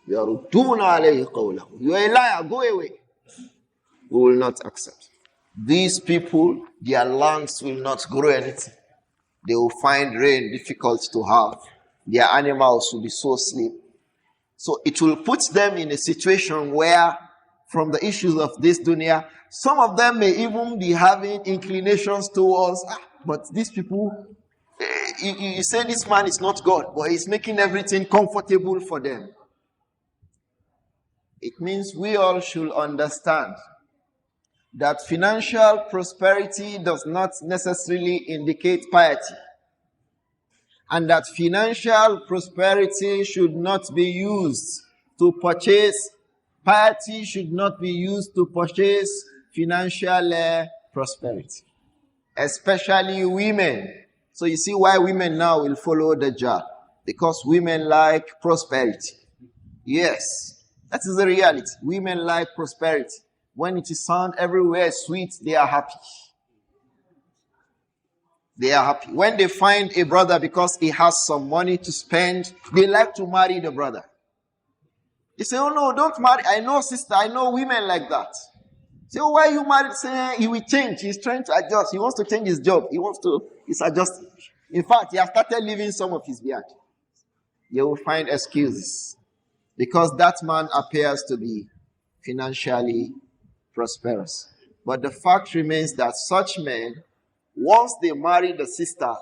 يَرُدُّونَ عَلَيْهِ قَوْلَهُ, you are a liar, go away. We will not accept. These people, their lands will not grow anything. They will find rain difficult to have. Their animals will be so sleep. So it will put them in a situation where, from the issues of this dunya, some of them may even be having inclinations towards, but these people, you say this man is not God, but he's making everything comfortable for them. It means we all should understand that financial prosperity does not necessarily indicate piety. And that financial prosperity should not be used to purchase, piety should not be used to purchase financial prosperity. Especially women. So you see why women now will follow the Dajjal. Because women like prosperity. Yes, that is the reality. Women like prosperity. When it is found everywhere sweet, they are happy. They are happy. When they find a brother because he has some money to spend, they like to marry the brother. They say, oh no, don't marry. I know sister, I know women like that. Say, oh, why you married? Say, he will change. He's trying to adjust. He wants to change his job. He's adjusting. In fact, he has started leaving some of his beard. You will find excuses. Because that man appears to be financially prosperous. But the fact remains that such men, once they marry the sister,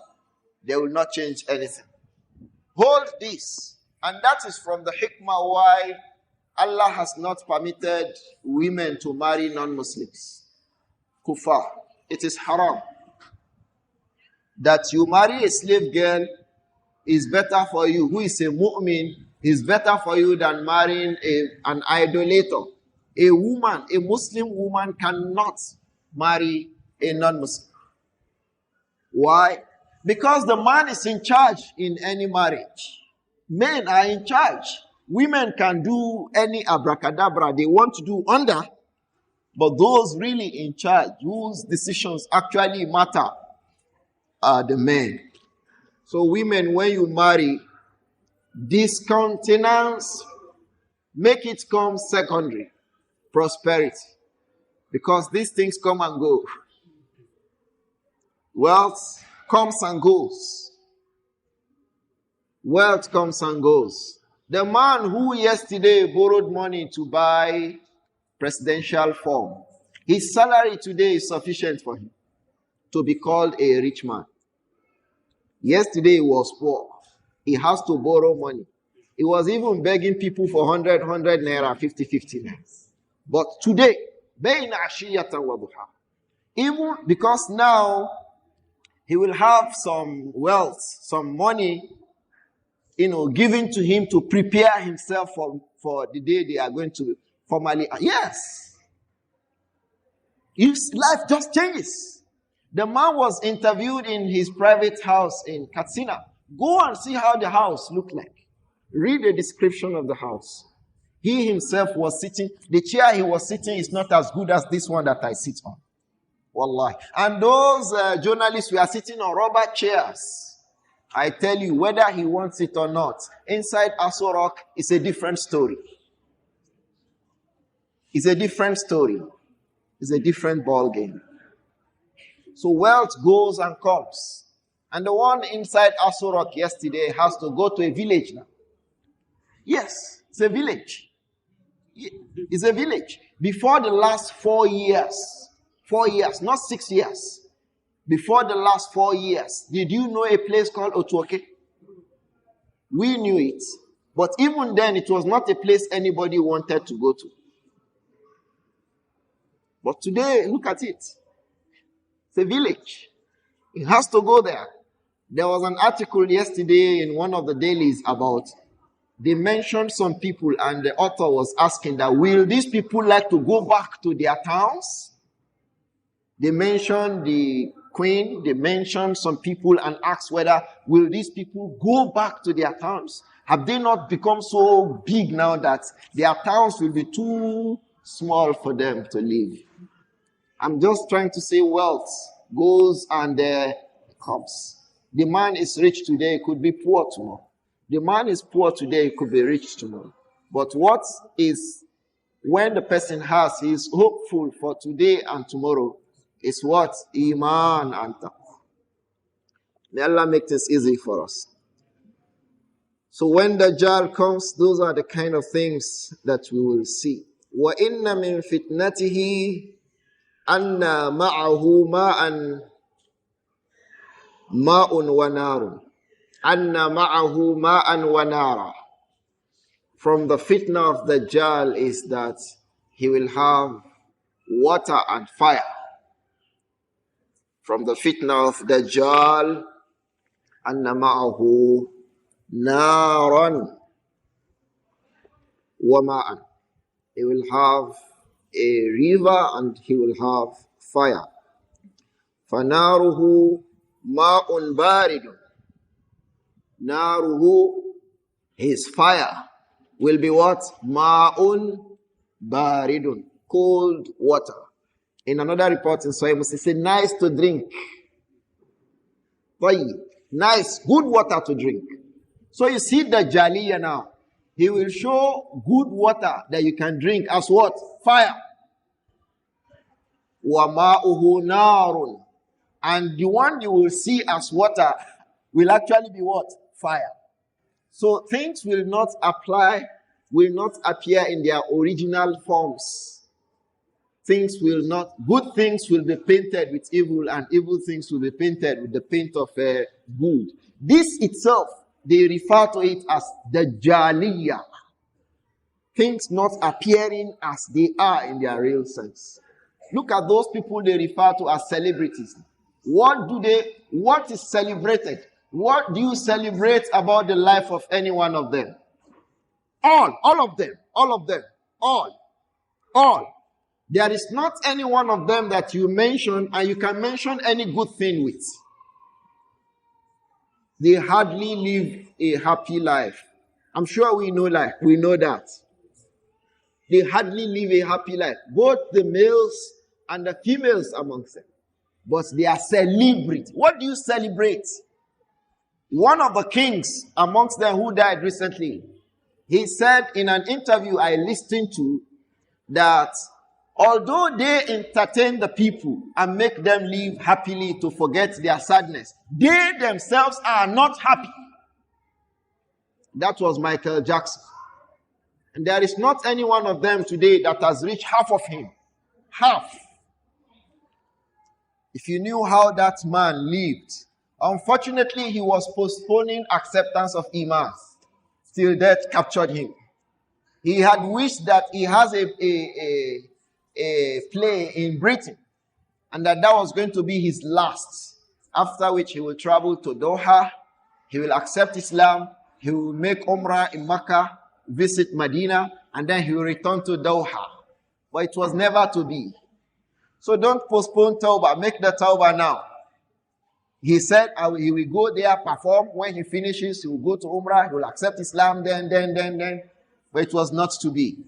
they will not change anything. Hold this. And that is from the hikmah why Allah has not permitted women to marry non-Muslims. Kuffar. It is haram. That you marry a slave girl is better for you. Who is a mu'min is better for you than marrying an idolater. A woman, a Muslim woman cannot marry a non-Muslim. Why? Because the man is in charge in any marriage. Men are in charge. Women can do any abracadabra they want to do under, but those really in charge, whose decisions actually matter, are the men. So women, when you marry, discountenance, make it come secondary. Prosperity. Because these things come and go. Wealth comes and goes. Wealth comes and goes. The man who yesterday borrowed money to buy presidential form, his salary today is sufficient for him to be called a rich man. Yesterday he was poor. He has to borrow money. He was even begging people for 100 naira, 50 naira. But today, even because now he will have some wealth, some money, given to him to prepare himself for the day they are going to formally. Yes. His life just changes. The man was interviewed in his private house in Katsina. Go and see how the house looked like. Read the description of the house. He himself was sitting, the chair he was sitting is not as good as this one that I sit on. Wallahi. And those journalists were sitting on rubber chairs. I tell you, whether he wants it or not, inside Aso Rock is a different story. It's a different story. It's a different ball game. So wealth goes and comes. And the one inside Aso Rock yesterday has to go to a village now. Yes, it's a village. It's a village. Before the last 4 years, not 6 years, before the last 4 years, did you know a place called Otuoke? We knew it. But even then, it was not a place anybody wanted to go to. But today, look at it. It's a village. It has to go there. There was an article yesterday in one of the dailies about, they mentioned some people and the author was asking that, will these people like to go back to their towns? They mentioned the queen, they mentioned some people and asked whether, will these people go back to their towns? Have they not become so big now that their towns will be too small for them to live? I'm just trying to say wealth goes and comes. The man is rich today, could be poor tomorrow. The man is poor today, could be rich tomorrow. But what is, when the person has, he is hopeful for today and tomorrow, is what? Iman and taqwa. May Allah make this easy for us. So when Dajjal comes, those are the kind of things that we will see. وَإِنَّ مِن فِتْنَتِهِ أَنَّ مَعَهُ مَاءٌ وَنَارٌ أَنَّ مَعَهُ مَاءً وَنَارًا. From the fitna of Dajjal is that he will have water and fire. From the fitna of Dajjal, أَنَّ مَعَهُ نَارًا وَمَاءً. He will have a river and he will have fire. فَنَارُهُ مَاءٌ بَارِدٌ. Naruhu, his fire, will be what? Ma'un baridun, cold water. In another report in Sahih Muslim, it says nice to drink. Nice, good water to drink. So you see the Jaliyah now. He will show good water that you can drink as what? Fire. Wa ma'uhu narun. And the one you will see as water will actually be what? Fire. So things will not appear in their original forms. Good things will be painted with evil and evil things will be painted with the paint of good. This itself, they refer to it as the Jaliyah. Things not appearing as they are in their real sense. Look at those people they refer to as celebrities. What is celebrated? What do you celebrate about the life of any one of them? All of them. There is not any one of them that you mention and you can mention any good thing with. They hardly live a happy life. I'm sure we know that. They hardly live a happy life. Both the males and the females amongst them. But they are celebrities. What do you celebrate? One of the kings amongst them who died recently, he said in an interview I listened to that although they entertain the people and make them live happily to forget their sadness, they themselves are not happy. That was Michael Jackson. And there is not any one of them today that has reached half of him. Half. If you knew how that man lived, unfortunately, he was postponing acceptance of Iman till death captured him. He had wished that he has a play in Britain and that was going to be his last, after which he will travel to Doha, he will accept Islam, he will make Umrah in Makkah, visit Medina, and then he will return to Doha. But it was never to be. So don't postpone Tawbah. Make the Tawbah now. He said he will go there, perform. When he finishes, he will go to Umrah. He will accept Islam then. But it was not to be.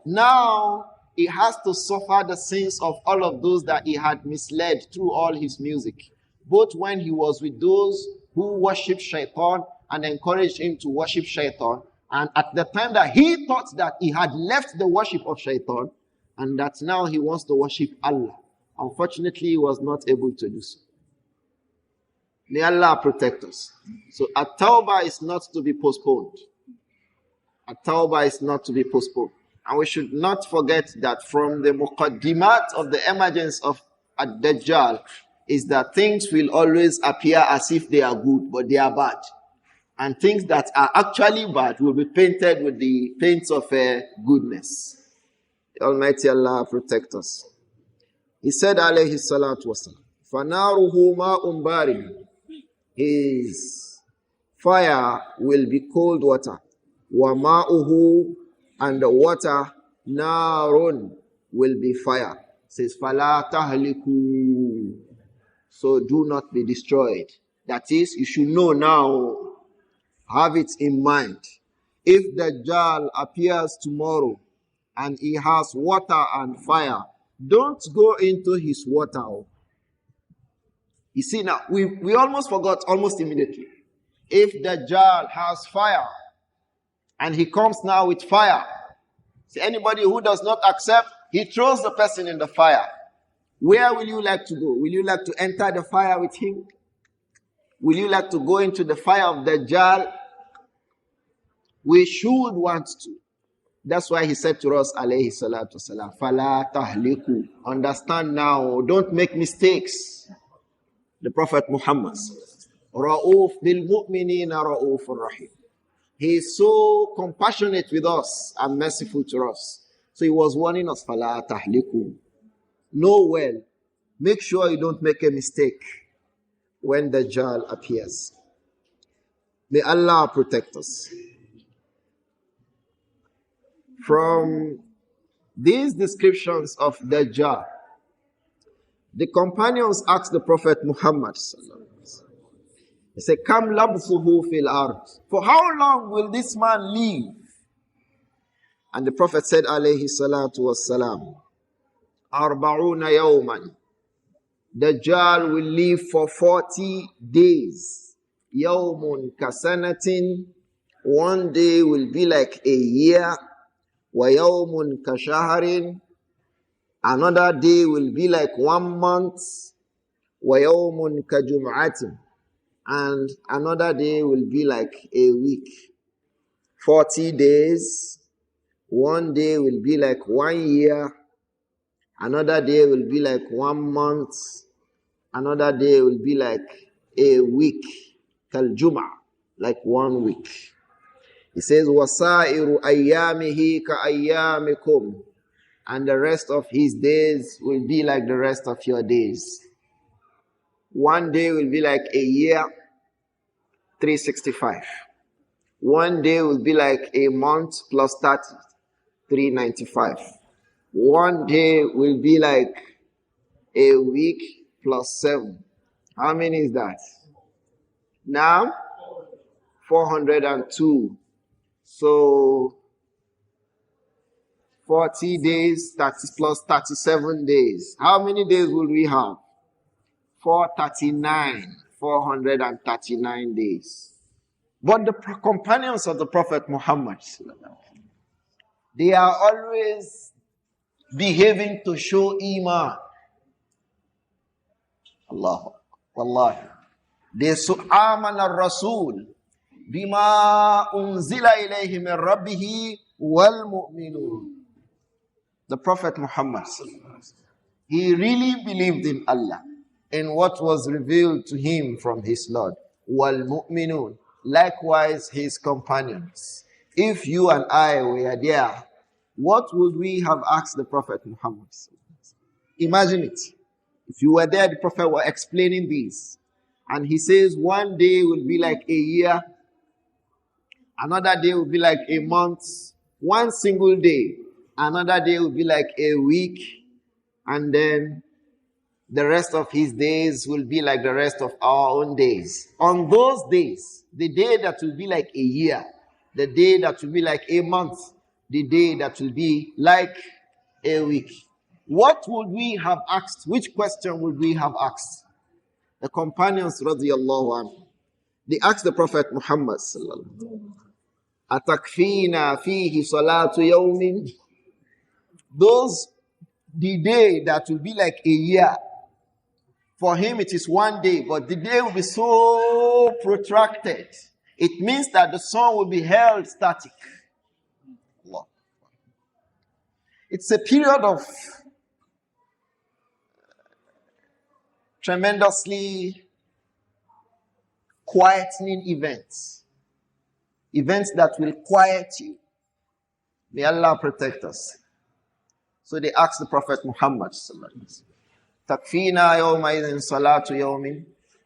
Now, he has to suffer the sins of all of those that he had misled through all his music. Both when he was with those who worshipped Shaitan and encouraged him to worship Shaitan, and at the time that he thought that he had left the worship of Shaitan, and that now he wants to worship Allah. Unfortunately, he was not able to do so. May Allah protect us. So At-Tawbah is not to be postponed. At-Tawbah is not to be postponed. And we should not forget that from the muqaddimat of the emergence of Ad-Dajjal is that things will always appear as if they are good, but they are bad. And things that are actually bad will be painted with the paints of goodness. Almighty Allah protect us. He said, alayhi salatu wasalam, فَنَارُهُ مَاءٌ بَارِدٌ. His fire will be cold water. وَمَاؤُهُ, and the water, نَارٌ, will be fire. It says, فَلَا تَهْلِكُوا. So do not be destroyed. That is, you should know now, have it in mind. If Dajjal appears tomorrow, and he has water and fire, don't go into his water. You see now, we almost forgot almost immediately. If Dajjal has fire, and he comes now with fire, see, anybody who does not accept, he throws the person in the fire. Where will you like to go? Will you like to enter the fire with him? Will you like to go into the fire of Dajjal? We should want to. That's why he said to us, alayhi salatu wasalam, فَلَا تَهْلِكُوا. Understand now, don't make mistakes. The Prophet Muhammad, Ra'uf bil mu'minina ra'ufur rahim. He is so compassionate with us and merciful to us. So he was warning us, فَلَا تَهْلِكُوا. Know well, make sure you don't make a mistake when Dajjal appears. May Allah protect us. From these descriptions of Dajjal, the companions asked the Prophet Muhammad, they said, Kam labthuhu fil ard. For how long will this man live? And the Prophet said, alayhi salatu wassalam, Arba'una yawman. Dajjal will live for 40 days. Yawmun kasanatin. One day will be like a year. وَيَوْمٌ كَشَهَرٍ. Another day will be like 1 month. وَيَوْمٌ كَجُمْعَةٍ. And another day will be like a week. 40 days. One day will be like 1 year. Another day will be like 1 month. Another day will be like a week. كَالْجُمْعَةِ, like 1 week. He says, وَسَائِرُ أَيَّامِهِ كَأَيَّامِكُمْ. And the rest of his days will be like the rest of your days. 1 day will be like a year, 365. 1 day will be like a month plus 30, 395. 1 day will be like a week plus 7. How many is that? Now, 402. So, 40 days, 30 plus 37 days. How many days will we have? 439. 439 days. But the companions of the Prophet Muhammad, they are always behaving to show iman. Allah. Wallahi. They su'aman al-Rasul bima unzila ilayhi min rabbihi wal mu'minun. The Prophet Muhammad, he really believed in Allah, in what was revealed to him from his Lord. Wal mu'minun. Likewise his companions. If you and I were there, what would we have asked the Prophet Muhammad? Imagine it. If you were there, the Prophet was explaining this. And he says 1 day will be like a year. Another day will be like a month. 1 single day. Another day will be like a week. And then the rest of his days will be like the rest of our own days. On those days, the day that will be like a year, the day that will be like a month, the day that will be like a week. What would we have asked? Which question would we have asked? The companions, radiyallahu anhu, they asked the Prophet Muhammad sallallahu alaihi wasallam, Atakfina fihi salatu yawmin? The day that will be like a year. For him it is one day, but the day will be so protracted. It means that the sun will be held static. Allah. It's a period of tremendously quietening events. Events that will quiet you. May Allah protect us. So they asked the Prophet Muhammad sallallahu alaihi wasallam, Takfina yawma idhin salatu yawmin?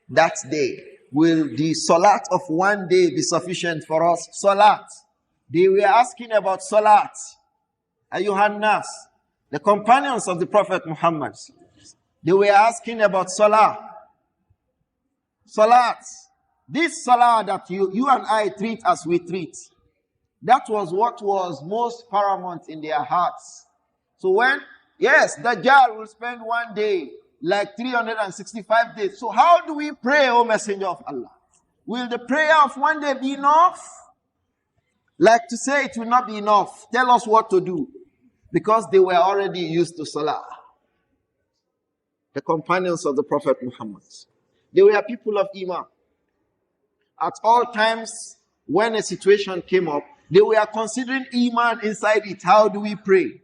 That day, will the salat of one day be sufficient for us? Salat. They were asking about salat. Ayyuhan nas, the companions of the Prophet Muhammad, they were asking about salah. Salat. This salah that you and I treat as we treat, that was what was most paramount in their hearts. So Dajjal will spend one day like 365 days. So how do we pray, O Messenger of Allah? Will the prayer of one day be enough? Like to say it will not be enough. Tell us what to do. Because they were already used to salah. The companions of the Prophet Muhammad, they were people of Iman. At all times, when a situation came up, they were considering Iman inside it. How do we pray?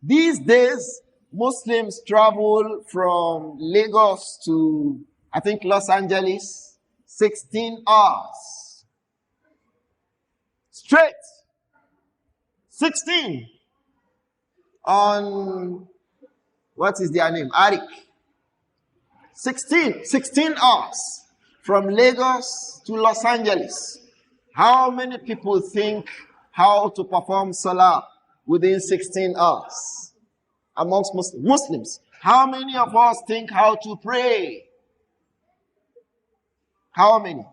These days, Muslims travel from Lagos to, I think, Los Angeles, 16 hours. Straight. 16. On, what is their name? Arik. 16 hours. From Lagos to Los Angeles. How many people think how to perform salah within 16 hours? Amongst Muslims. How many of us think how to pray? How many?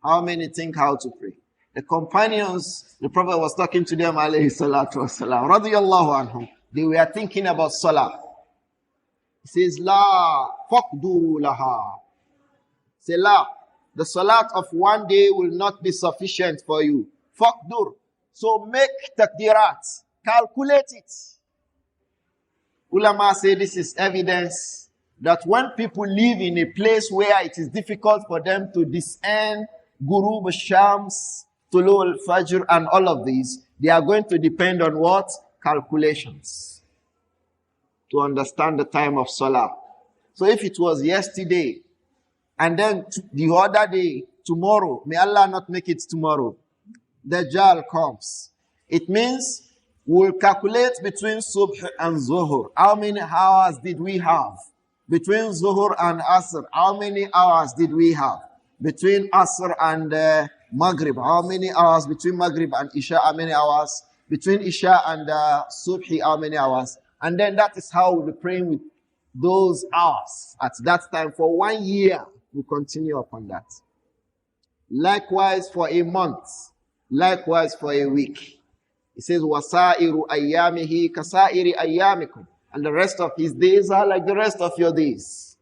How many think how to pray? The companions, the Prophet was talking to them, alayhi salatu wasalam, radiyallahu anhum. They were thinking about salah. He says, La faqdu laha. Say, La, the salat of one day will not be sufficient for you. Faqdur. So make takdirat. Calculate it. Ulama say this is evidence that when people live in a place where it is difficult for them to discern Ghurub al-Shams, Tulu al-Fajr, and all of these, they are going to depend on what? Calculations. To understand the time of Salah. So if it was yesterday, and then the other day, tomorrow, may Allah not make it tomorrow, Dajjal comes. It means we'll calculate between Subh and Zuhur. How many hours did we have? Between Zuhur and Asr, how many hours did we have? Between Asr and Maghrib, how many hours? Between Maghrib and Isha, how many hours? Between Isha and Subhi, how many hours? And then that is how we'll be praying with those hours at that time for 1 year. We'll continue upon that. Likewise for a month. Likewise for a week. It says, وَسَائِرُ أَيَّامِهِ كَسَائِرِ أَيَّامِكُمْ. And the rest of his days are like the rest of your days.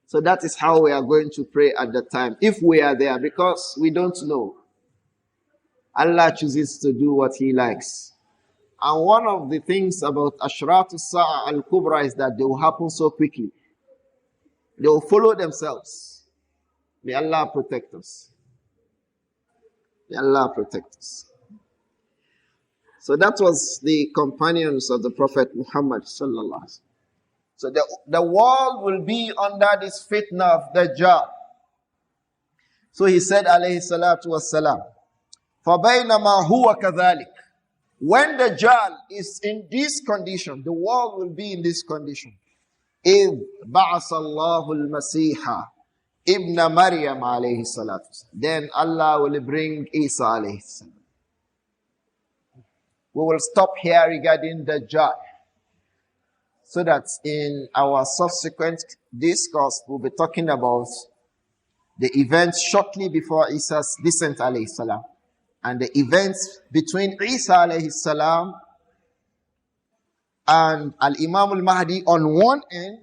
So that is how we are going to pray at the time. If we are there, because we don't know. Allah chooses to do what He likes. And one of the things about Ashraط al-Kubra is that they will happen so quickly. They will follow themselves. May Allah protect us. May Allah protect us. So that was the companions of the Prophet Muhammad sallallahu alaihi wasallam. So the world will be under this fitna of Dajjal. So he said alayhi salatu wassalam, فَبَيْنَمَا هُوَ كَذَلِكَ. When Dajjal is in this condition, the world will be in this condition. إِذْ بَعَثَ اللَّهُ الْمَسِيحَ ibn Maryam alayhi salatu. Then Allah will bring Isa alayhi salam. We will stop here regarding the Dajjal, so that in our subsequent discourse, we'll be talking about the events shortly before Isa's descent, alayhi salam, and the events between Isa, alayhi salam, and Al-Imam al-Mahdi on one end,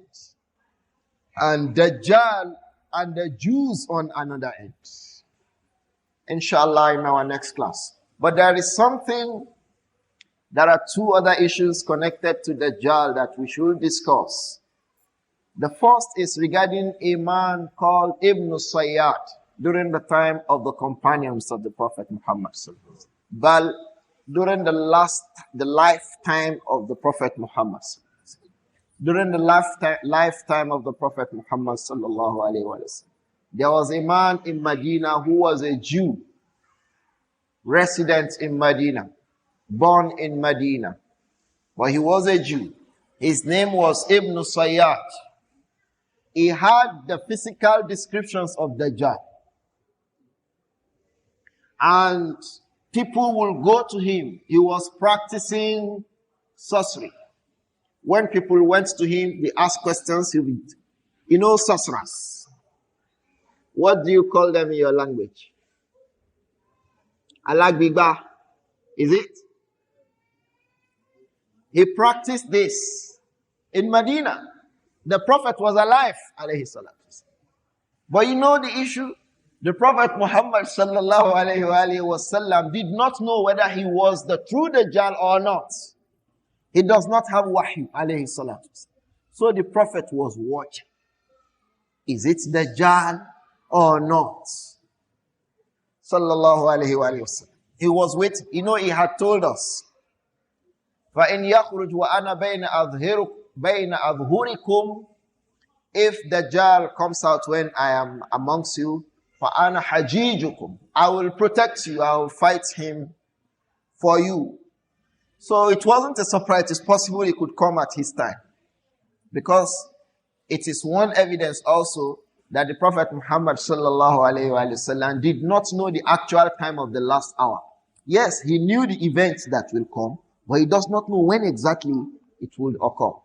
and Dajjal and the Jews on another end. Inshallah, in our next class. But there are two other issues connected to Dajjal that we should discuss. The first is regarding a man called Ibn Sayyad during the time of the companions of the Prophet Muhammad. But during the lifetime of the Prophet Muhammad. During the lifetime of the Prophet Muhammad sallallahu alaihi wasallam, there was a man in Medina who was a Jew, resident in Medina, born in Medina, but he was a Jew. His name was Ibn Sayyad. He had the physical descriptions of Dajjal. And people will go to him. He was practicing sorcery. When people went to him, they asked questions. He would, sorcerers. What do you call them in your language? Alagbigba. Is it? He practiced this in Medina. The Prophet was alive, alayhi salatu. But you know the issue? The Prophet Muhammad sallallahu alayhi wa sallam did not know whether he was the true Dajjal or not. He does not have wahyu, alayhi salatu. So the Prophet was watching. Is it Dajjal or not? Sallallahu alayhi wa sallam. He was waiting. He had told us, فَإِنْ يَخْرُجْ وَأَنَا بَيْنَ أَظْهُرِكُمْ. If Dajjal comes out when I am amongst you, فَأَنَا حَجِيجُكُمْ. I will protect you. I will fight him for you. So it wasn't a surprise. It's possible he could come at his time. Because it is one evidence also that the Prophet Muhammad sallallahu alayhi wa sallam did not know the actual time of the last hour. Yes, he knew the events that will come, but he does not know when exactly it will occur.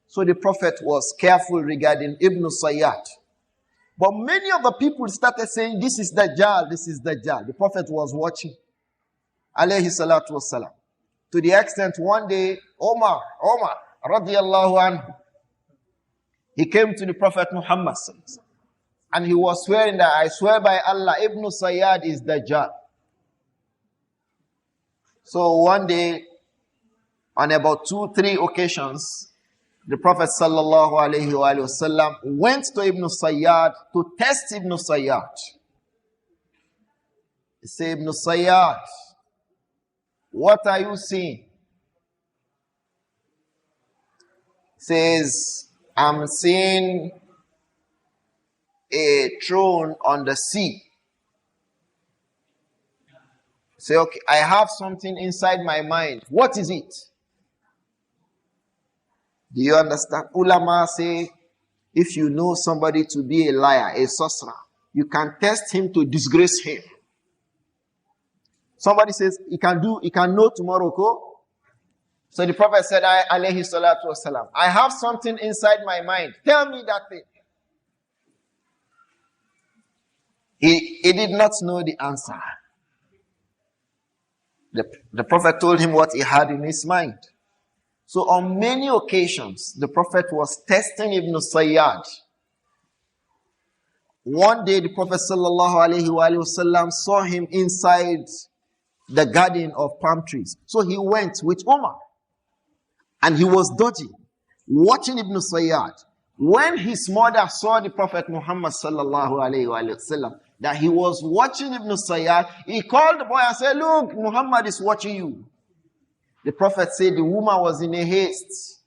So the Prophet was careful regarding Ibn Sayyad. But many of the people started saying, this is Dajjal, this is Dajjal. The Prophet was watching, alayhi salatu wassalam. To the extent one day, Omar, radiyallahu anhu, he came to the Prophet Muhammad and he was swearing that, I swear by Allah, Ibn Sayyad is Dajjal. So one day, on about 2-3 occasions, the Prophet sallallahu alayhi wa sallam went to Ibn Sayyad to test Ibn Sayyad. He said, Ibn Sayyad, what are you seeing? He says, I'm seeing a throne on the sea. Say, okay, I have something inside my mind. What is it? Do you understand? Ulama say, if you know somebody to be a liar, a sorcerer, you can test him to disgrace him. Somebody says, he can know tomorrow, go. So the Prophet said, alayhi salatu wasalam, I have something inside my mind. Tell me that thing. He did not know the answer. The Prophet told him what he had in his mind. So on many occasions, the Prophet was testing Ibn Sayyad. One day, the Prophet sallallahu alaihi wasallam saw him inside the garden of palm trees. So he went with Umar. And he was dodging, watching Ibn Sayyad. When his mother saw the Prophet Muhammad sallallahu alaihi wasallam, that he was watching Ibn Sayyad, he called the boy and said, look, Muhammad is watching you. The Prophet said the woman was in a haste.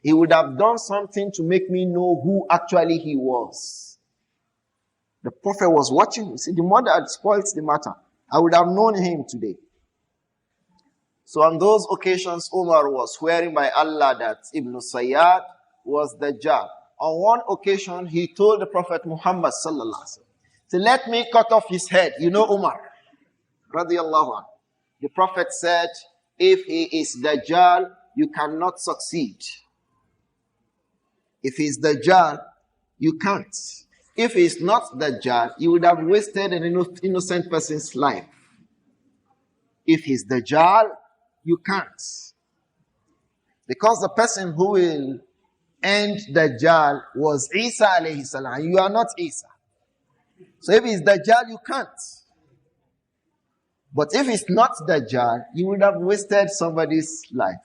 He would have done something to make me know who actually he was. The Prophet was watching. He said the mother had spoiled the matter. I would have known him today. So on those occasions, Umar was swearing by Allah that Ibn Sayyad was Dajjal. On one occasion, he told the Prophet Muhammad sallallahu alaihi wasallam, so let me cut off his head. You know Umar, radiyallahu anhu. The Prophet said, if he is Dajjal, you cannot succeed. If he's Dajjal, you can't. If he's not Dajjal, you would have wasted an innocent person's life. If he's Dajjal, you can't. Because the person who will end Dajjal was Isa alayhi salam. You are not Isa. So if he's Dajjal, you can't. But if it's not Dajjal, you would have wasted somebody's life.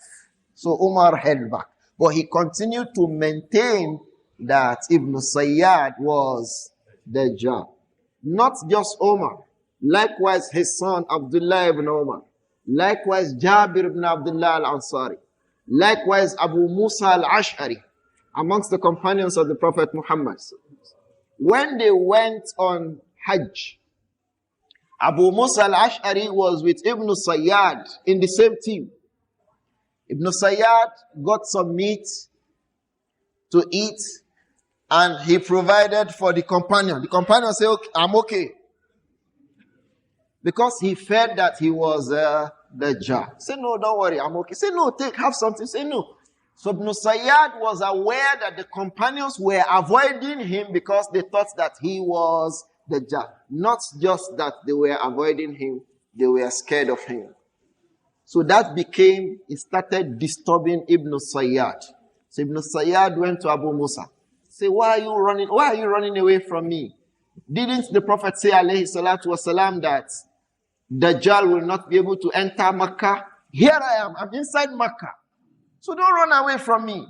So Umar held back. But he continued to maintain that Ibn Sayyad was Dajjal. Not just Umar. Likewise his son AbdiLlāhi ibn Umar. Likewise Jabir ibn AbdiLlāhi Al-Ansari. Likewise Abu Musa Al-Ash'ari. Amongst the companions of the Prophet Muhammad. When they went on Hajj, Abu Musa Al-Ash'ari was with Ibn Sayyad in the same team. Ibn Sayyad got some meat to eat and he provided for the companion. The companion said, okay, I'm okay. Because he felt that he was Dajjal. Say, no, don't worry, I'm okay. Say, no, have something. Say, no. So Ibn Sayyad was aware that the companions were avoiding him because they thought that he was Dajjal. Not just that they were avoiding him, they were scared of him. So that it started disturbing Ibn Sayyad. So Ibn Sayyad went to Abu Musa. Say, why are you running away from me? Didn't the Prophet say, alayhi salatu wasalam, that Dajjal will not be able to enter Makkah? Here I am, I'm inside Makkah. So don't run away from me.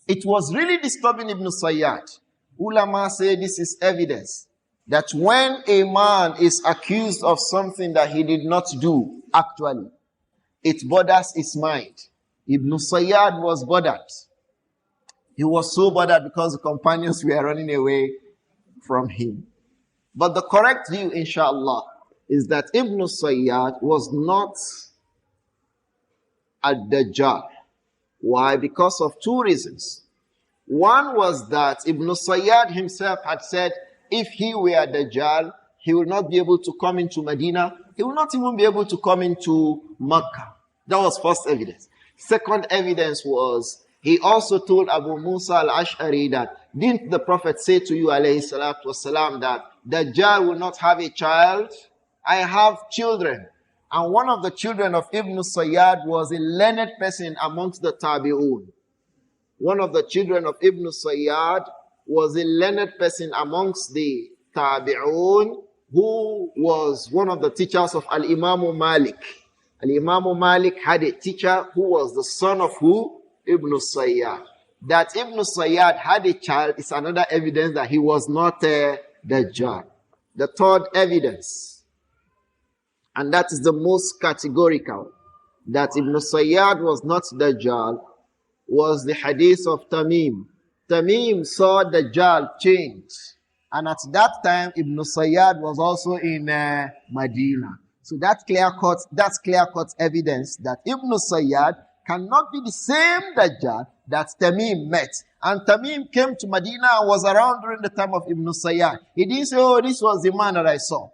It was really disturbing Ibn Sayyad. Ulama say this is evidence that when a man is accused of something that he did not do, actually, it bothers his mind. Ibn Sayyad was bothered. He was so bothered because the companions were running away from him. But the correct view, inshallah, is that Ibn Sayyad was not a Dajjal. Why? Because of two reasons. One was that Ibn Sayyad himself had said, if he were Dajjal, he will not be able to come into Medina. He will not even be able to come into Makkah. That was first evidence. Second evidence was, he also told Abu Musa al-Ash'ari that, didn't the Prophet say to you, alayhi salatu wasalam, that Dajjal will not have a child? I have children. And one of the children of Ibn Sayyad was a learned person amongst the Tabi'un. One of the children of Ibn Sayyad was a learned person amongst the Tabi'un, who was one of the teachers of Al-Imam Malik. Al-Imam Malik had a teacher who was the son of who? Ibn Sayyad. That Ibn Sayyad had a child is another evidence that he was not Dajjal. The third evidence, and that is the most categorical, that Ibn Sayyad was not Dajjal, was the hadith of Tamim. Tamim saw Dajjal change. And at that time, Ibn Sayyad was also in Medina. So that's clear-cut evidence that Ibn Sayyad cannot be the same Dajjal that Tamim met. And Tamim came to Medina and was around during the time of Ibn Sayyad. He didn't say, oh, this was the man that I saw.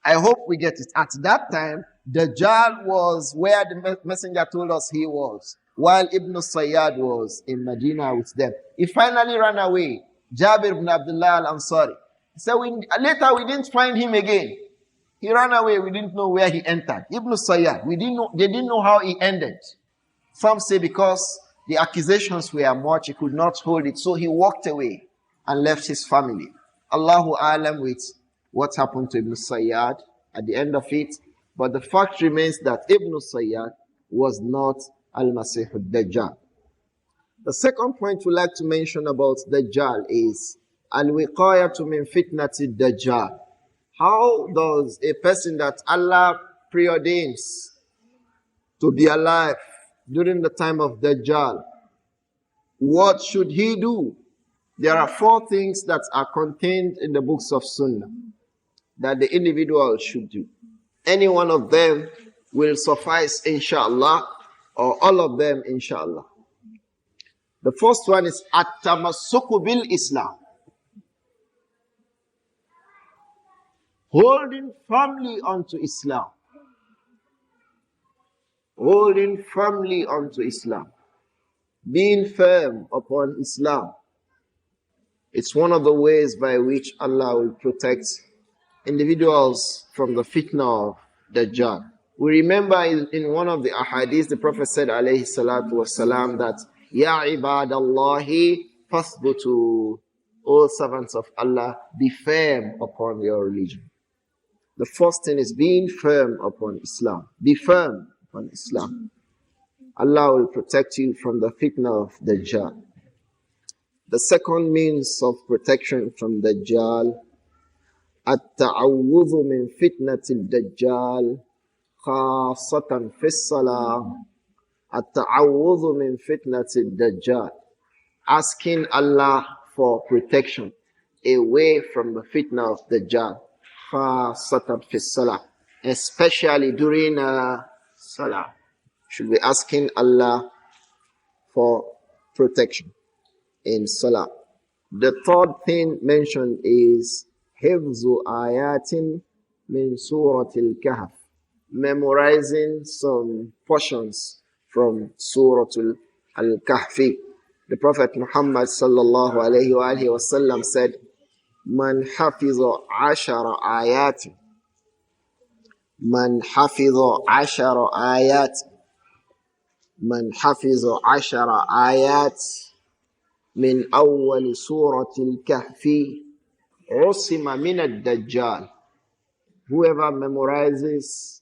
I hope we get it. At that time, Dajjal was where the messenger told us he was, while Ibn Sayyad was in Medina with them. He finally ran away. Jabir ibn AbdiLlāhi Al-Ansari. He said, later we didn't find him again. He ran away. We didn't know where he entered. Ibn Sayyad, they didn't know how he ended. Some say because the accusations were much, he could not hold it. So he walked away and left his family. Allahu A'lam with what happened to Ibn Sayyad at the end of it. But the fact remains that Ibn Sayyad was not Al-Masih al-Dajjal. The second point we like to mention about Dajjal is Al-Wiqayatu min fitnati Dajjal. How does a person that Allah preordains to be alive during the time of Dajjal, what should he do? There are 4 things that are contained in the books of Sunnah that the individual should do. Any one of them will suffice, inshallah, or all of them, inshallah. The first one is At-Tamassuku bil Islam. Holding firmly onto Islam. holding firmly onto Islam, being firm upon Islam. It's one of the ways by which Allah will protect individuals from the fitna of Dajjal. We remember in one of the ahadith, the Prophet said, alayhi salatu wasalam, that Ya ibadallahi fasbutu, O servants of Allah, be firm upon your religion. The first thing is being firm upon Islam. Be firm upon Islam. Allah will protect you from the fitna of Dajjal. The second means of protection from Dajjal, At-Ta'awwudhu min fitnatil Dajjal, khasatan fi salah. At-Ta'awwudhu min fitnatil Dajjal. Asking Allah for protection away from the fitna of Dajjal, khasatan fi salah. Especially during salah. Should be asking Allah for protection in salah. The third thing mentioned is hifzu ayatin min suratil kahf, memorizing some portions from suratul al-kahfi. The Prophet Muhammad sallallahu alayhi wa sallam said, man hafiza ashara ayat, man hafiza ashara ayat, man hafiza ashara ayat min awwal suratil kahfi usima min ad-dajjal. Whoever memorizes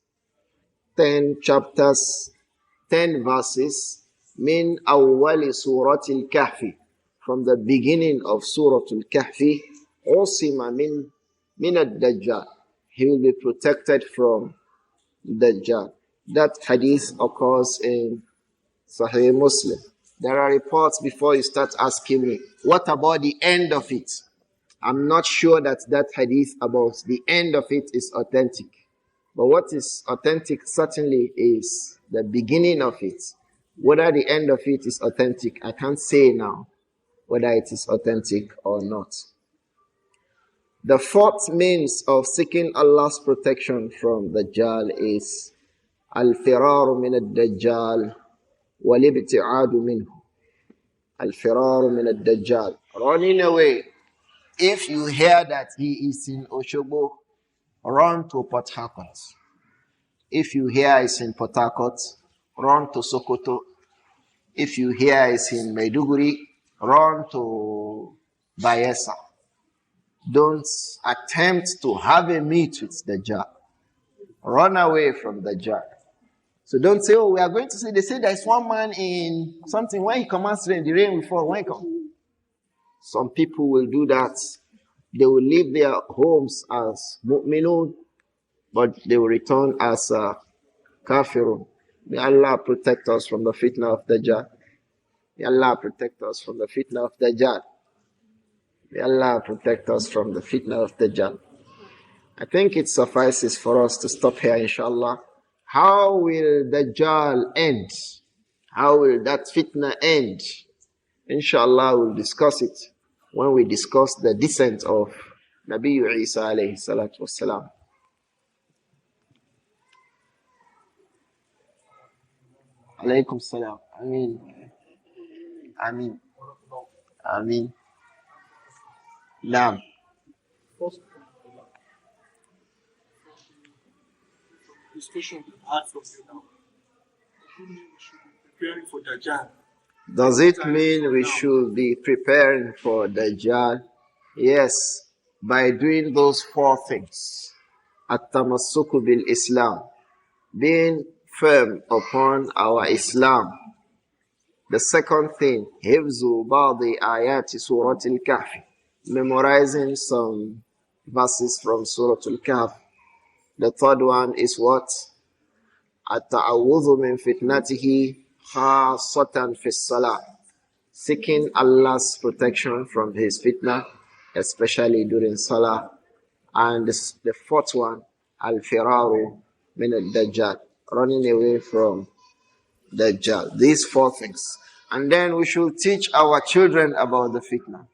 10 chapters, 10 verses, min awwali suratil kahfi, from the beginning of suratul kahfi, usima min ad-dajjal, he will be protected from Dajjal. That hadith occurs in Sahih Muslim. There are reports before you start asking me, what about the end of it? I'm not sure that that hadith about the end of it is authentic. But what is authentic certainly is the beginning of it. Whether the end of it is authentic, I can't say now whether it is authentic or not. The fourth means of seeking Allah's protection from Dajjal is al-firaru min ad-Dajjal wal-ibti'adu minhu. Al-firaru min ad-Dajjal, running away. If you hear that he is in Oshobo, run to Port Harcourt. If you hear he's in Port Harcourt, run to Sokoto. If you hear he's in Maiduguri, run to Bayelsa. Don't attempt to have a meet with Dajjal. Run away from Dajjal. So don't say, oh, we are going to say, they say there's one man in something, when he commands rain, the rain will fall. When he comes. Some people will do that. They will leave their homes as mu'minun, but they will return as kafirun. May Allah protect us from the fitna of Dajjal. May Allah protect us from the fitna of Dajjal. May Allah protect us from the fitna of Dajjal. I think it suffices for us to stop here, inshallah. How will Dajjal end? How will that fitna end? Inshallah, we'll discuss it when we discuss the descent of Nabi Isa alayhi salatu wassalam. Alaykum salam. Ameen. Ameen. Ameen. Naam. This question asked from you now. We should be preparing for Dajjal. Does it mean we should be preparing for Dajjal? Yes, by doing those 4 things. At-tamassuku bil Islam, being firm upon our Islam. The second thing, hifzu ba'di ayati suratil kahf, memorizing some verses from suratul kahf. The third one is what? At-ta'awudhu min fitnatihi khasatan fi salah, seeking Allah's protection from his fitna, especially during salah. And the fourth one, al-firaru min ad-Dajjal, running away from Dajjal. These 4 things. And then we should teach our children about the fitna.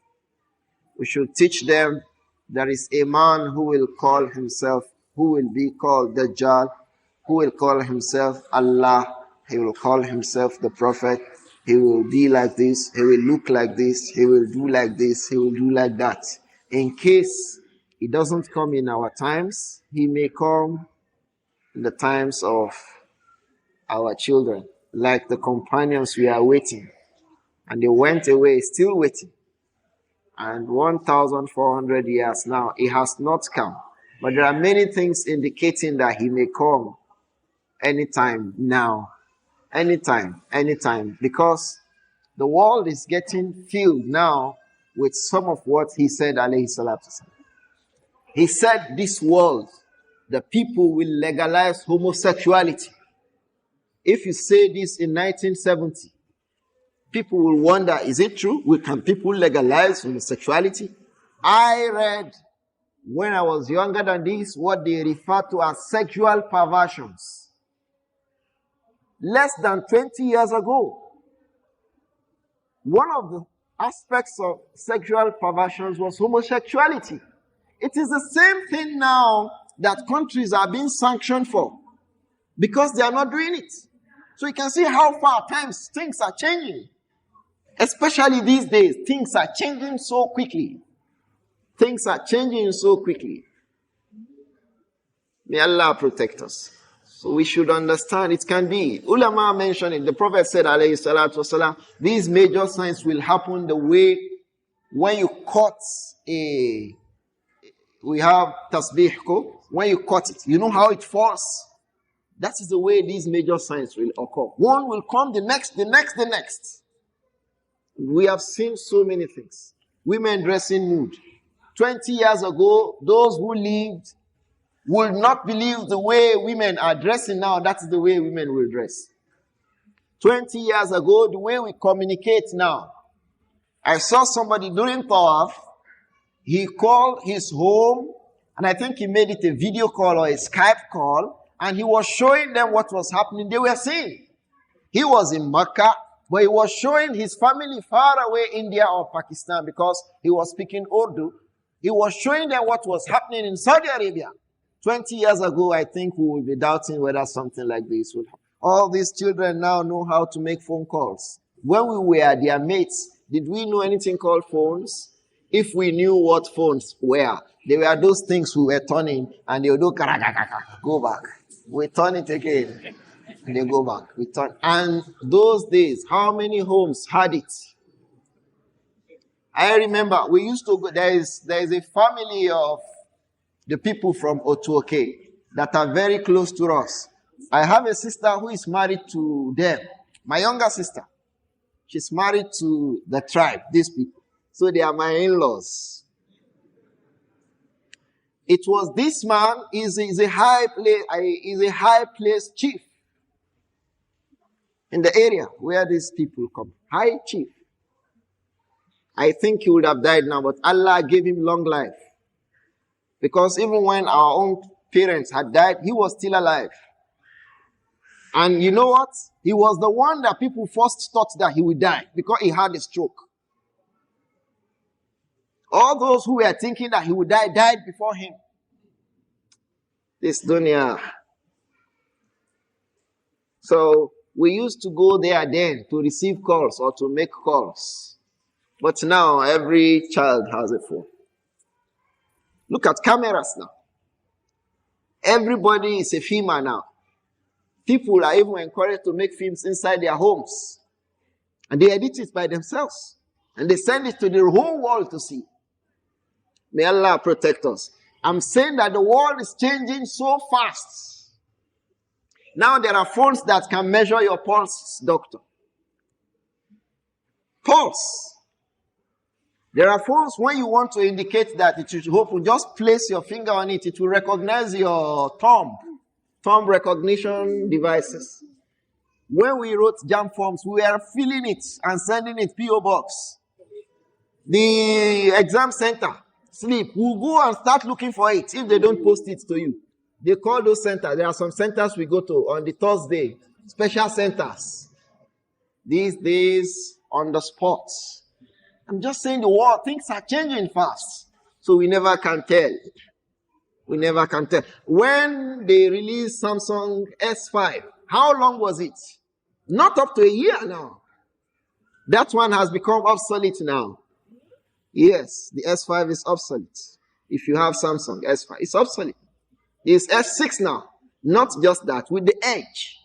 We should teach them there is a man who will call himself, who will be called Dajjal, who will call himself Allah, He will call himself the prophet. He will be like this. He will look like this. He will do like this. He will do like that. In case he doesn't come in our times, he may come in the times of our children, like the companions we are waiting. And they went away still waiting. And 1,400 years now, he has not come. But there are many things indicating that he may come anytime now. Anytime. Because the world is getting filled now with some of what he said, alayhi salatu wasalam. He said this world, the people will legalize homosexuality. If you say this in 1970, people will wonder, is it true? Can people legalize homosexuality? I read, when I was younger than this, what they refer to as sexual perversions. Less than 20 years ago, one of the aspects of sexual perversions was homosexuality. It is the same thing now that countries are being sanctioned for because they are not doing it. So you can see how far things are changing. Especially these days, things are changing so quickly. Things are changing so quickly. May Allah protect us. So we should understand it can be. Ulama mentioned it. The Prophet said, alayhi salatu wasalam, these major signs will happen the way when you cut we have tasbih ko, when you cut it, you know how it falls? That is the way these major signs will occur. One will come, the next. We have seen so many things. Women dressing nude. 20 years ago, those who lived would not believe the way women are dressing now. That is the way women will dress. 20 years ago, the way we communicate now. I saw somebody during Tawaf. He called his home, and I think he made it a video call or a Skype call, and he was showing them what was happening. They were seeing. He was in Makkah, but he was showing his family far away, India or Pakistan, because he was speaking Urdu. He was showing them what was happening in Saudi Arabia. 20 years ago, I think we would be doubting whether something like this would happen. All these children now know how to make phone calls. When we were their mates, did we know anything called phones? If we knew what phones were, they were those things we were turning, and they would do go back. We turn it again, and they go back. We turn. And those days, how many homes had it? I remember we used to go, there is a family of the people from Otuoke that are very close to us. I have a sister who is married to them. My younger sister. She's married to the tribe, these people. So they are my in-laws. It was this man is a high place chief in the area where these people come. High chief. I think he would have died now, but Allah gave him long life. Because even when our own parents had died, he was still alive. And you know what? He was the one that people first thought that he would die because he had a stroke. All those who were thinking that he would die, died before him. This dunya. So we used to go there then to receive calls or to make calls. But now every child has a phone. Look at cameras now. Everybody is a filmer now. People are even encouraged to make films inside their homes. And they edit it by themselves. And they send it to the whole world to see. May Allah protect us. I'm saying that the world is changing so fast. Now there are phones that can measure your pulse, doctor. Pulse. There are phones when you want to indicate that it should open, just place your finger on it. It will recognize your thumb recognition devices. When we wrote JAM forms, we were filling it and sending it PO box. The exam center, sleep, we'll go and start looking for it if they don't post it to you. They call those centers. There are some centers we go to on the Thursday, special centers. These days, on the spot. I'm just saying the world, things are changing fast. So we never can tell. We never can tell. When they released Samsung S5, how long was it? Not up to a year now. That one has become obsolete now. Yes, the S5 is obsolete. If you have Samsung S5, it's obsolete. It's S6 now. Not just that, with the Edge.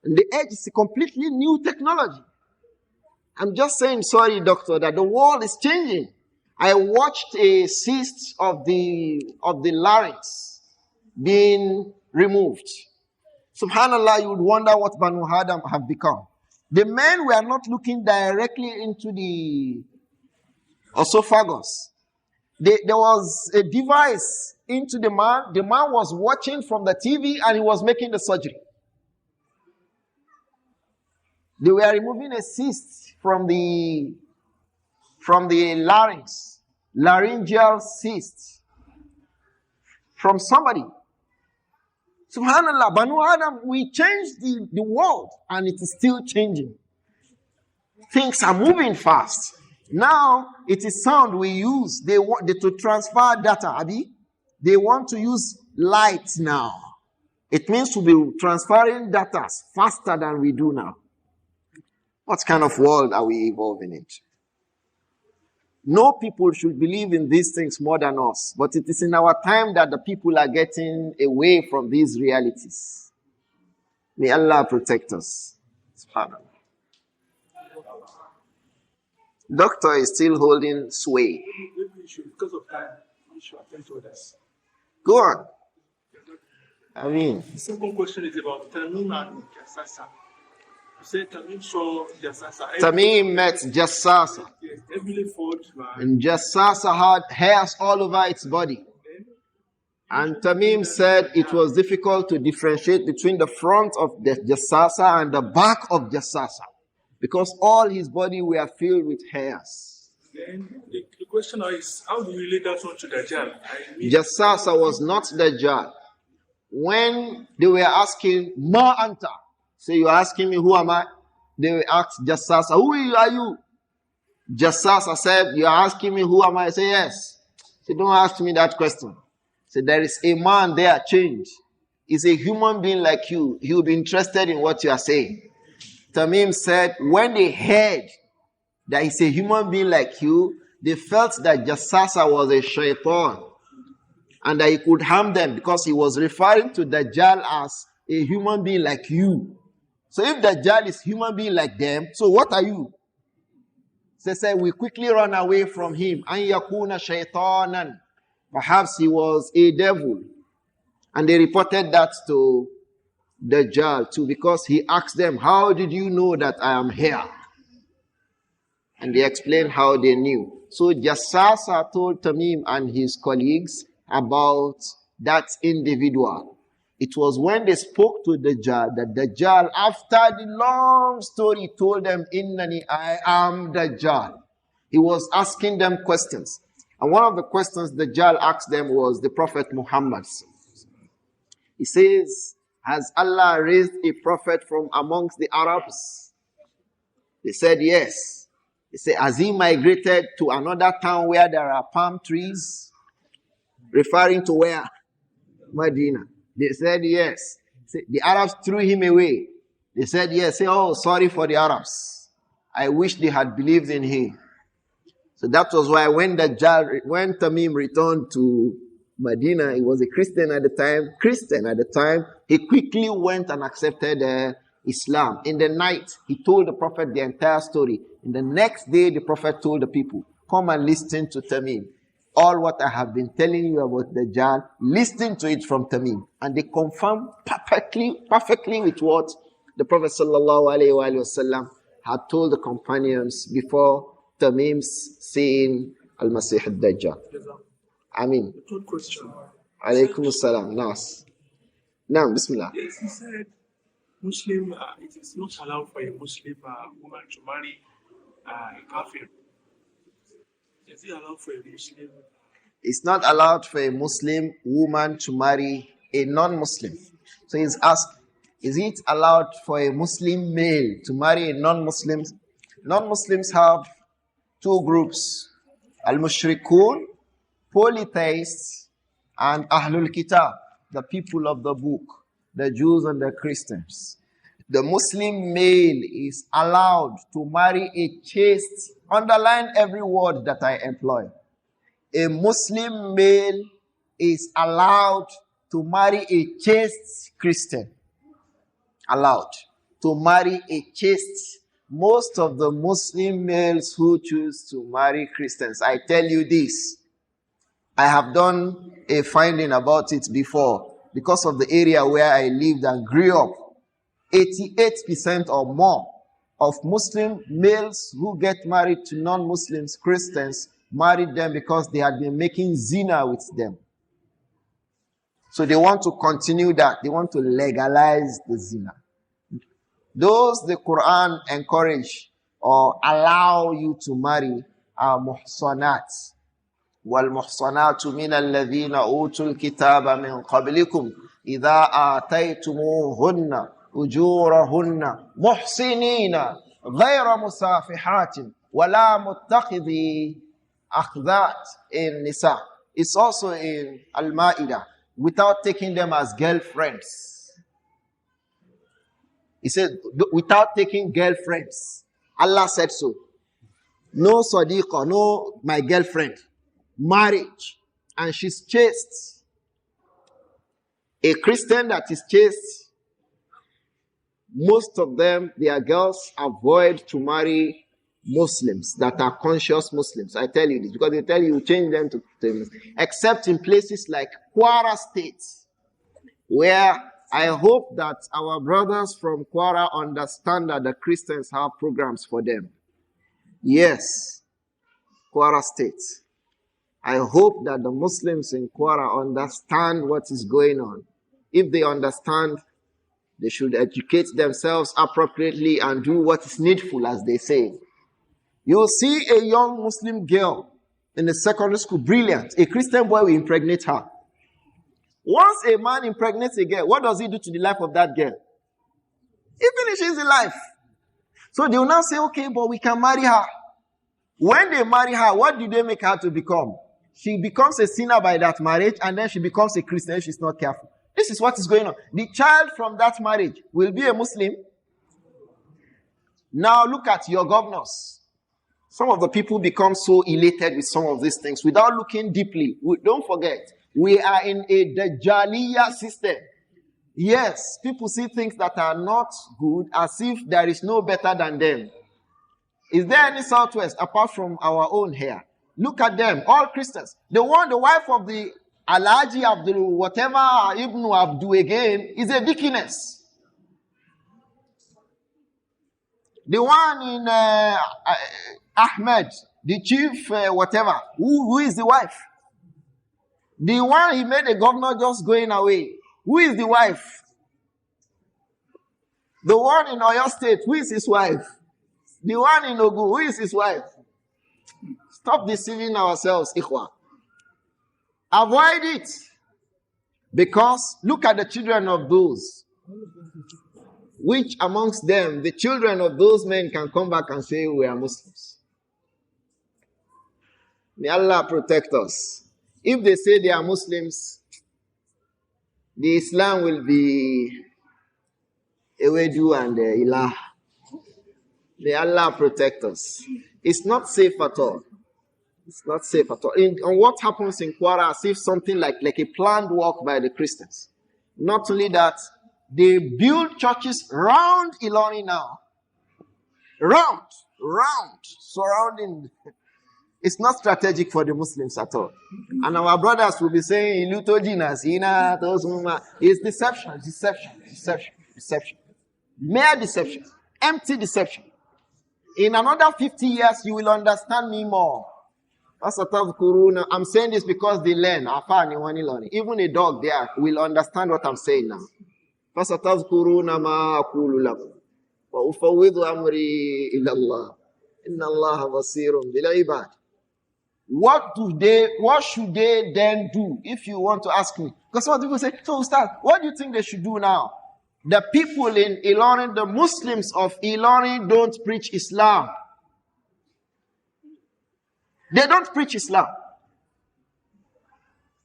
And the Edge is a completely new technology. I'm just saying, sorry, doctor, that the world is changing. I watched a cyst of the larynx being removed. Subhanallah, you would wonder what Banu Adam have become. The men were not looking directly into the esophagus. There was a device into the man. The man was watching from the TV and he was making the surgery. They were removing a cyst from the larynx, laryngeal cyst from somebody. Subhanallah, Banu Adam, we changed the world and it is still changing. Things are moving fast. Now, it is sound we use. They want to transfer data, Abi. They want to use light now. It means to be transferring data faster than we do now. What kind of world are we evolving into? No people should believe in these things more than us. But it is in our time that the people are getting away from these realities. May Allah protect us. SubhanAllah. Doctor is still holding sway. Because of time, we should attend to others. Go on. The second question is about Tamim and Jassasa. You said Tamim saw Jassasa. Tamim met Jassasa. Yes, heavily fought. And Jassasa had hairs all over its body. And Tamim said it was difficult to differentiate between the front of the Jassasa and the back of Jassasa, because all his body were filled with hairs. Then the question is, how do you relate that one to Dajjal? Jassasa was not Dajjal. When they were asking, Ma Anta, so you're asking me, who am I? They asked Jassasa, who are you? Jassasa said, you're asking me, who am I? I say, yes. So don't ask me that question. So there is a man there, changed. He's a human being like you. He will be interested in what you are saying. Tamim said, when they heard that he's a human being like you, they felt that Jassasa was a shaitan and that he could harm them, because he was referring to Dajjal as a human being like you. So if Dajjal is human being like them, so what are you? They said, we quickly run away from him. An yakuna shaitanan. Perhaps he was a devil. And they reported that to Dajjal too, because he asked them, how did you know that I am here? And they explained how they knew. So Jassasa told Tamim and his colleagues about that individual. It was when they spoke to Dajjal that Dajjal, after the long story, told them, Innani, I am Dajjal. He was asking them questions. And one of the questions Dajjal asked them was the Prophet Muhammad. He says, has Allah raised a prophet from amongst the Arabs? They said, yes. He said, has he migrated to another town where there are palm trees? Referring to where? Medina. They said, yes. The Arabs threw him away. They said, yes. Say, oh, sorry for the Arabs. I wish they had believed in him. So that was why when Tamim returned to Medina, he was a Christian at the time. He quickly went and accepted Islam. In the night, he told the Prophet the entire story. In the next day, the Prophet told the people, come and listen to Tamim. All what I have been telling you about Dajjal, listen to it from Tamim. And they confirmed perfectly with what the Prophet ﷺ had told the companions before Tamim's seeing Al-Masih al-Dajjal. Ameen. Third question. Alaykum as-salam. Nas. Now, Bismillah. Yes, he said, Muslim, it is not allowed for a Muslim woman to marry a kafir. Is it allowed for a Muslim? It's not allowed for a Muslim woman to marry a non-Muslim. So he's asked, is it allowed for a Muslim male to marry a non-Muslim? Non-Muslims have two groups. Al-Mushrikun, polytheists, and Ahlul Kitab, the people of the book, the Jews and the Christians. The Muslim male is allowed to marry a chaste, underline every word that I employ. A Muslim male is allowed to marry a chaste Christian. Allowed to marry a chaste. Most of the Muslim males who choose to marry Christians, I tell you this, I have done a finding about it before because of the area where I lived and grew up. 88% or more of Muslim males who get married to non-Muslims, Christians, married them because they had been making zina with them. So they want to continue that. They want to legalize the zina. Those the Quran encourage or allow you to marry are muhsanat. وَالْمُحْصَنَاتُ مِنَ الَّذِينَ أُوتُوا الْكِتَابَ مِنْ قَبْلِكُمْ إِذَا آتَيْتُمُوهُنَّ أُجُورَهُنَّ مُحْصِنِينَ غَيْرَ مُسَافِحَاتٍ وَلَا مُتَّخِذِي أَخْذَاتٍ in Nisa. It's also in Al-Ma'idah. Without taking them as girlfriends. He said, without taking girlfriends. Allah said so. No sadiqa, no my girlfriend. Marriage. And she's chaste. A Christian that is chaste, most of them, their girls avoid to marry Muslims that are conscious Muslims. I tell you this because they tell you change them to Muslims. Except in places like Kwara State, where I hope that our brothers from Kwara understand that the Christians have programs for them. Yes, Kwara State. I hope that the Muslims in Kwara understand what is going on. If they understand, they should educate themselves appropriately and do what is needful, as they say. You'll see a young Muslim girl in the secondary school, brilliant. A Christian boy will impregnate her. Once a man impregnates a girl, what does he do to the life of that girl? He finishes the life. So they will now say, okay, but we can marry her. When they marry her, what do they make her to become? She becomes a sinner by that marriage, and then she becomes a Christian if she's not careful. This is what is going on. The child from that marriage will be a Muslim. Now look at your governors. Some of the people become so elated with some of these things without looking deeply. Don't forget, we are in a Dajjaliya system. Yes, people see things that are not good as if there is no better than them. Is there any Southwest apart from our own here? Look at them, all Christians. The wife of the Alhaji Abdul whatever Ibn Abdu again is a deaconess. The one in Ahmed, the chief whatever, who is the wife? The one he made a governor just going away. Who is the wife? The one in Oyo State, who is his wife? The one in Ogu, who is his wife? Stop deceiving ourselves, Ikhwa. Avoid it. Because look at the children of those. Which amongst them, the children of those men can come back and say we are Muslims? May Allah protect us. If they say they are Muslims, the Islam will be Ewedu and Ilah. May Allah protect us. It's not safe at all. It's not safe at all. On what happens in Kwara, as if something like a planned work by the Christians. Not only that, they build churches round Ilani now. Round, surrounding. It's not strategic for the Muslims at all. And our brothers will be saying, it's deception. Mere deception. Empty deception. In another 50 years, you will understand me more. I'm saying this because they learn. Even a dog there will understand what I'm saying now. What should they then do if you want to ask me? Because some people say, so Ustaz, what do you think they should do now? The people in Ilorin, the Muslims of Ilorin don't preach Islam. They don't preach Islam.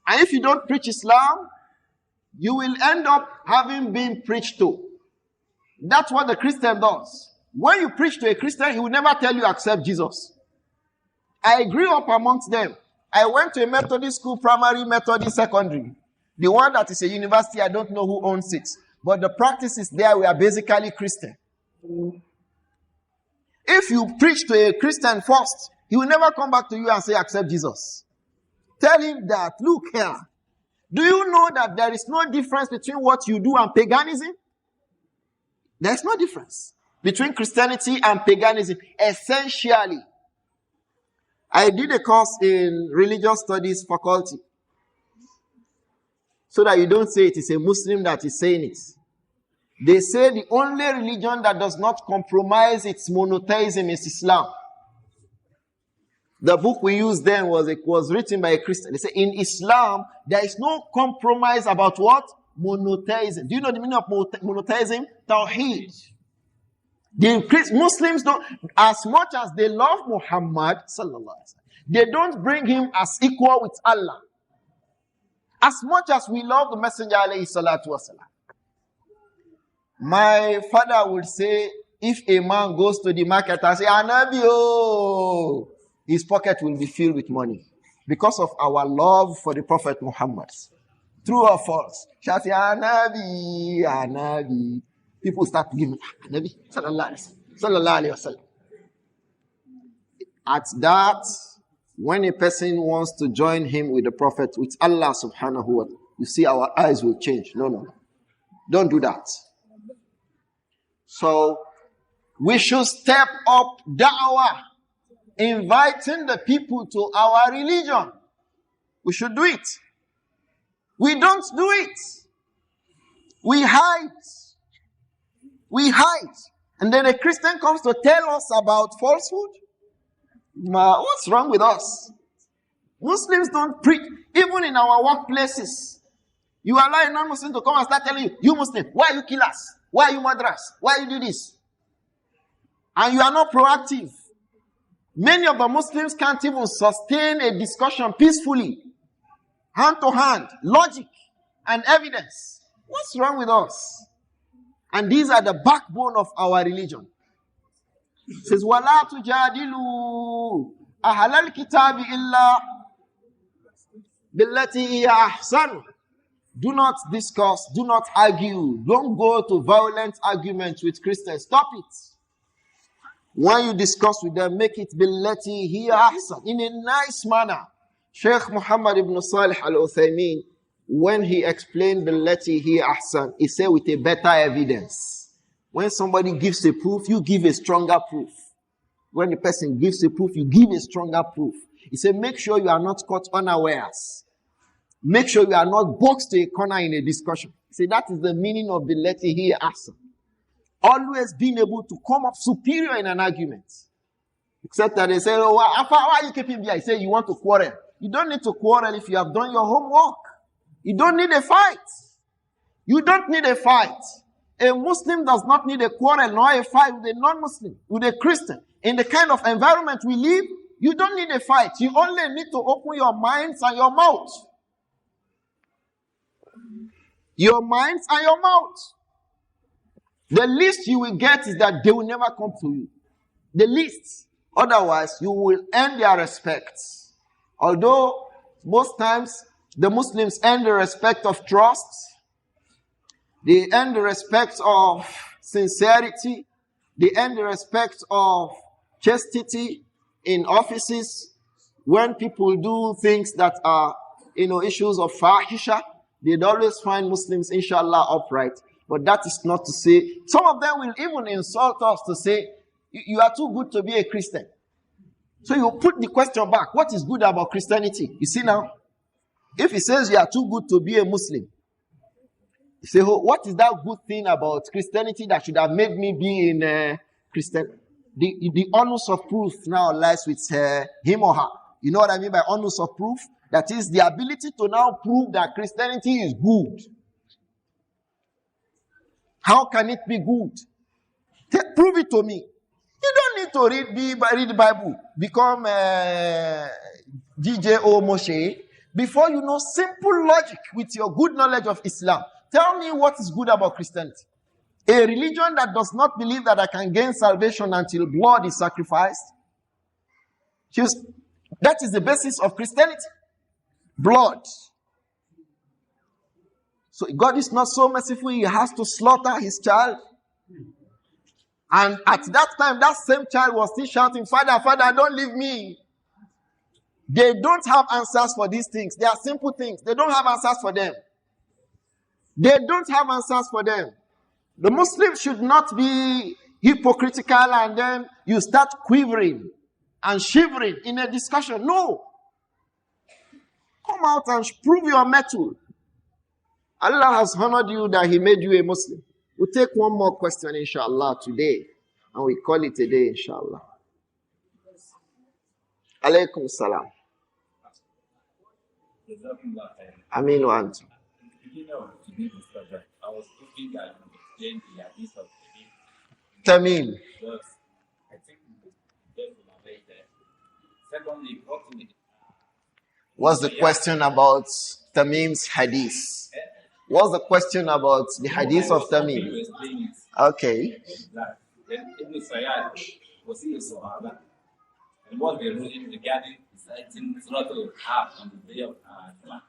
And if you don't preach Islam, you will end up having been preached to. That's what the Christian does. When you preach to a Christian, he will never tell you accept Jesus. I grew up amongst them. I went to a Methodist school, primary, Methodist secondary. The one that is a university, I don't know who owns it. But the practices there were basically Christian. If you preach to a Christian first, he will never come back to you and say, accept Jesus. Tell him that, look here. Do you know that there is no difference between what you do and paganism? There is no difference between Christianity and paganism, essentially. I did a course in religious studies faculty. So that you don't say it is a Muslim that is saying it. They say the only religion that does not compromise its monotheism is Islam. The book we used then was written by a Christian. They say in Islam, there is no compromise about what? Monotheism. Do you know the meaning of monotheism? Tawheed. The Muslims don't, as much as they love Muhammad, they don't bring him as equal with Allah. As much as we love the Messenger, alayhi salatu wasalam. My father would say, if a man goes to the market and say, Anabi, oh, his pocket will be filled with money. Because of our love for the Prophet Muhammad. True or false? Shall say, Anabi, Anabi. People start giving, Anabi, sallallahu alayhi wasallam. At that, when a person wants to join him with the Prophet, with Allah subhanahu wa ta'ala, you see our eyes will change. No. Don't do that. So, we should step up da'wah, inviting the people to our religion. We should do it. We don't do it. We hide. We hide. And then a Christian comes to tell us about falsehood. What's wrong with us? Muslims don't preach, even in our workplaces. You allow a non-Muslim to come and start telling you, you Muslim, why you kill us? Why you madras? Why you do this? And you are not proactive. Many of the Muslims can't even sustain a discussion peacefully. Hand to hand, logic and evidence. What's wrong with us? And these are the backbone of our religion. It says, وَلَا تُجَادِلُوا أَهْلَ الْكِتَابِ إِلَّا بِالَّتِي هِيَ أَحْسَنُ. Do not discuss, do not argue. Don't go to violent arguments with Christians. Stop it. When you discuss with them, make it بِالَّتِي هِيَ أَحْسَنُ. In a nice manner. Shaykh Muhammad ibn Salih al-Uthaymin, when he explained بِالَّتِي هِيَ أَحْسَنُ, he said with a better evidence. When somebody gives a proof, you give a stronger proof. When the person gives a proof, you give a stronger proof. He said, make sure you are not caught unawares. Make sure you are not boxed to a corner in a discussion. He said, that is the meaning of the letter here, Ahsan. Always being able to come up superior in an argument. Except that they say, oh, why are you keeping me? I say, you want to quarrel. You don't need to quarrel if you have done your homework. You don't need a fight. You don't need a fight. A Muslim does not need a quarrel nor a fight with a non-Muslim, with a Christian. In the kind of environment we live, you don't need a fight. You only need to open your minds and your mouth. Your minds and your mouth. The least you will get is that they will never come to you. The least. Otherwise, you will earn their respect. Although, most times, the Muslims earn the respect of trust. They earn the respect of sincerity. They earn the respect of chastity in offices. When people do things that are, issues of fahisha, they'd always find Muslims, inshallah, upright. But that is not to say, some of them will even insult us to say, you are too good to be a Christian. So you put the question back, what is good about Christianity? You see now, if he says you are too good to be a Muslim, you say, oh, what is that good thing about Christianity that should have made me be in Christian? The onus of proof now lies with him or her. You know what I mean by onus of proof? That is the ability to now prove that Christianity is good. How can it be good? Prove it to me. You don't need to read the Bible, become GJO Moshe, before you know simple logic with your good knowledge of Islam. Tell me what is good about Christianity. A religion that does not believe that I can gain salvation until blood is sacrificed. That is the basis of Christianity. Blood. So God is not so merciful, he has to slaughter his child. And at that time, that same child was still shouting, Father, Father, don't leave me. They don't have answers for these things. They are simple things. They don't have answers for them. They don't have answers for them. The Muslims should not be hypocritical and then you start quivering and shivering in a discussion. No. Come out and prove your mettle. Allah has honored you that he made you a Muslim. We'll take one more question, inshallah, today. And we call it a day, inshallah. Alaykum salam. Ameen wa antum. Tamim. What's the question about Tamim's hadith? What's the question about the hadith of Tamim? Okay. Ibn was he a Sahaba? And what the ruling regarding reciting Surah Al-Kahf on the day of Jum'ah?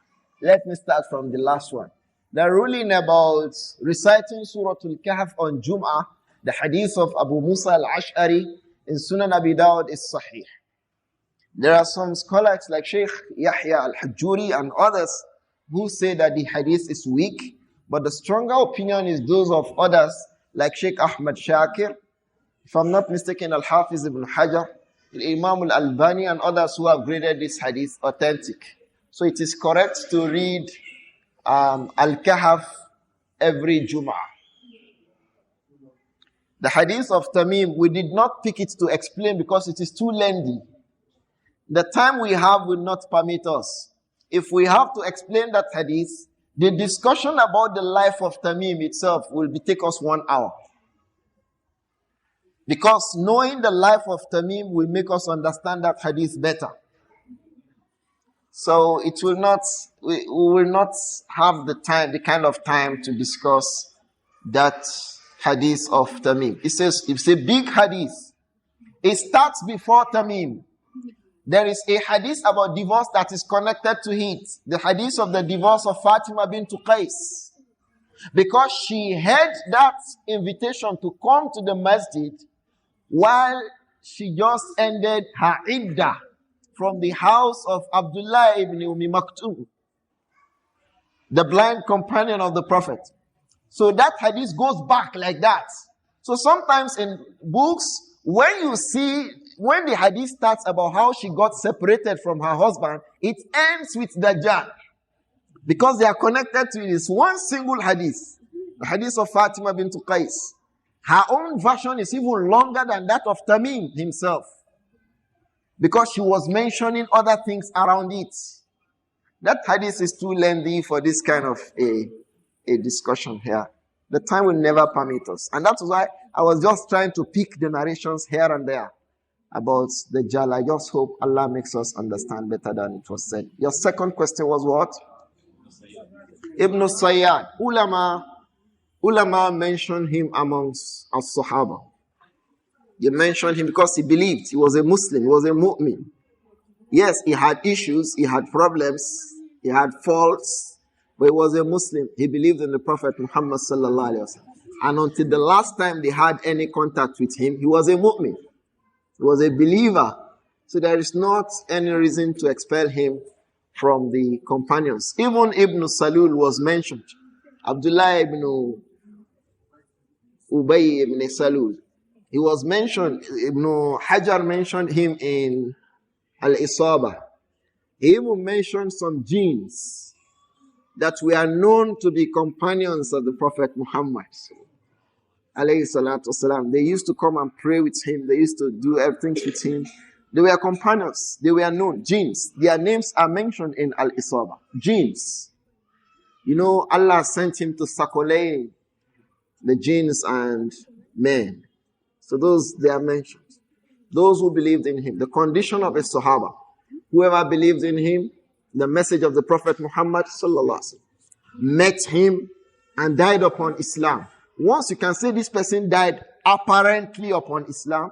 Let me start from the last one. The ruling about reciting Surah Al-Kahf on Jum'ah, the hadith of Abu Musa al-Ash'ari in Sunan Abi Dawud is Sahih. There are some scholars like Shaykh Yahya al-Hajjuri and others who say that the hadith is weak, but the stronger opinion is those of others like Shaykh Ahmad Shakir, if I'm not mistaken, Al-Hafiz ibn Hajar, Imam al-Albani and others who have graded this hadith authentic. So it is correct to read Al-Kahf every Jum'ah. The hadith of Tamim, we did not pick it to explain because it is too lengthy. The time we have will not permit us. If we have to explain that hadith, the discussion about the life of Tamim itself will take us 1 hour. Because knowing the life of Tamim will make us understand that hadith better. So it will not, we will not have the kind of time to discuss that hadith of Tamim. It's a big hadith. It starts before Tamim. There is a hadith about divorce that is connected to it. The hadith of the divorce of Fatima bint Qais. Because she had that invitation to come to the masjid while she just ended her iddah from the house of AbdiLlāhi ibn Maktum, the blind companion of the Prophet. So that hadith goes back like that. So sometimes in books, when the hadith starts about how she got separated from her husband, it ends with Dajjal. Because they are connected to this one single hadith. The hadith of Fatima bint Qais. Her own version is even longer than that of Tamim himself. Because she was mentioning other things around it. That hadith is too lengthy for this kind of a discussion here. The time will never permit us. And that's why I was just trying to pick the narrations here and there about the Dajjal. I just hope Allah makes us understand better than it was said. Your second question was what? Ibn Sayyad. Ulama mentioned him amongst as-Sahaba. They mentioned him because he believed. He was a Muslim. He was a mu'min. Yes, he had issues. He had problems. He had faults. But he was a Muslim. He believed in the Prophet Muhammad sallallahu alaihi wasallam. And until the last time they had any contact with him, he was a mu'min. He was a believer. So there is not any reason to expel him from the companions. Even Ibn Salul was mentioned. AbdiLlāhi ibn Ubay ibn Salul. He was mentioned. Ibn Hajar mentioned him in Al-Isaba. He even mentioned some jinns that were known to be companions of the Prophet Muhammad. Alayhi salatu wasalam. They used to come and pray with him. They used to do everything with him. They were companions. They were known. Jinns. Their names are mentioned in Al-Isaba. Jinns. You know, Allah sent him to circulate the jinns and men. So those, they are mentioned. Those who believed in him. The condition of a Sahaba. Whoever believed in him, the message of the Prophet Muhammad sallallahu alaihi wasallam, met him and died upon Islam. Once you can say this person died apparently upon Islam,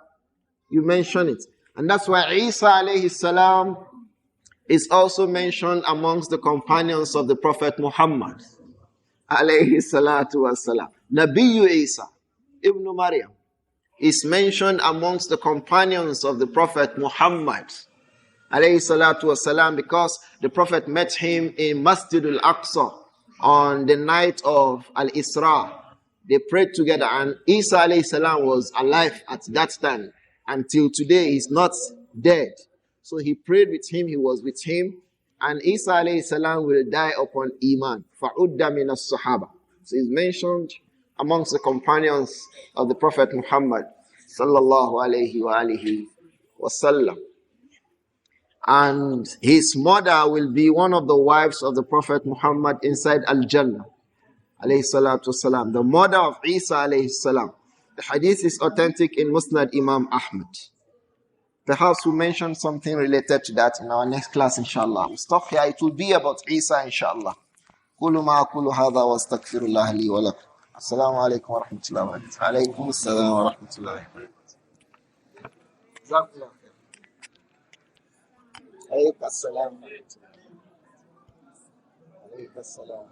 you mention it. And that's why Isa alayhi salam is also mentioned amongst the companions of the Prophet Muhammad alayhi salatu wasalam. Nabiyyu Isa ibn Maryam is mentioned amongst the companions of the Prophet Muhammad alayhi salatu wasalam, because the Prophet met him in Masjid al-Aqsa on the night of Al-Isra. They prayed together, and Isa alayhi salam was alive at that time. Until today, he's not dead. So he prayed with him, he was with him, and Isa alayhi salam will die upon Iman. فَعُدَّ مِنَ الصَّحَابَةِ. So he's mentioned amongst the companions of the Prophet Muhammad sallallahu alayhi wa alihi wasallam. And his mother will be one of the wives of the Prophet Muhammad inside Al-Jannah alayhi salatu wasalam. The mother of Isa alayhi salam. The hadith is authentic in Musnad Imam Ahmad. Perhaps we'll mention something related to that in our next class, inshallah. We'll stop here. It will be about Isa, inshallah. قولوا ما أقول هذا واستغفر الله لي ولكم. السلام عليكم ورحمة الله وبركاته. عليكم السلام ورحمة الله وبركاته. جزاكم الله خير. عليك السلام. عليك السلام.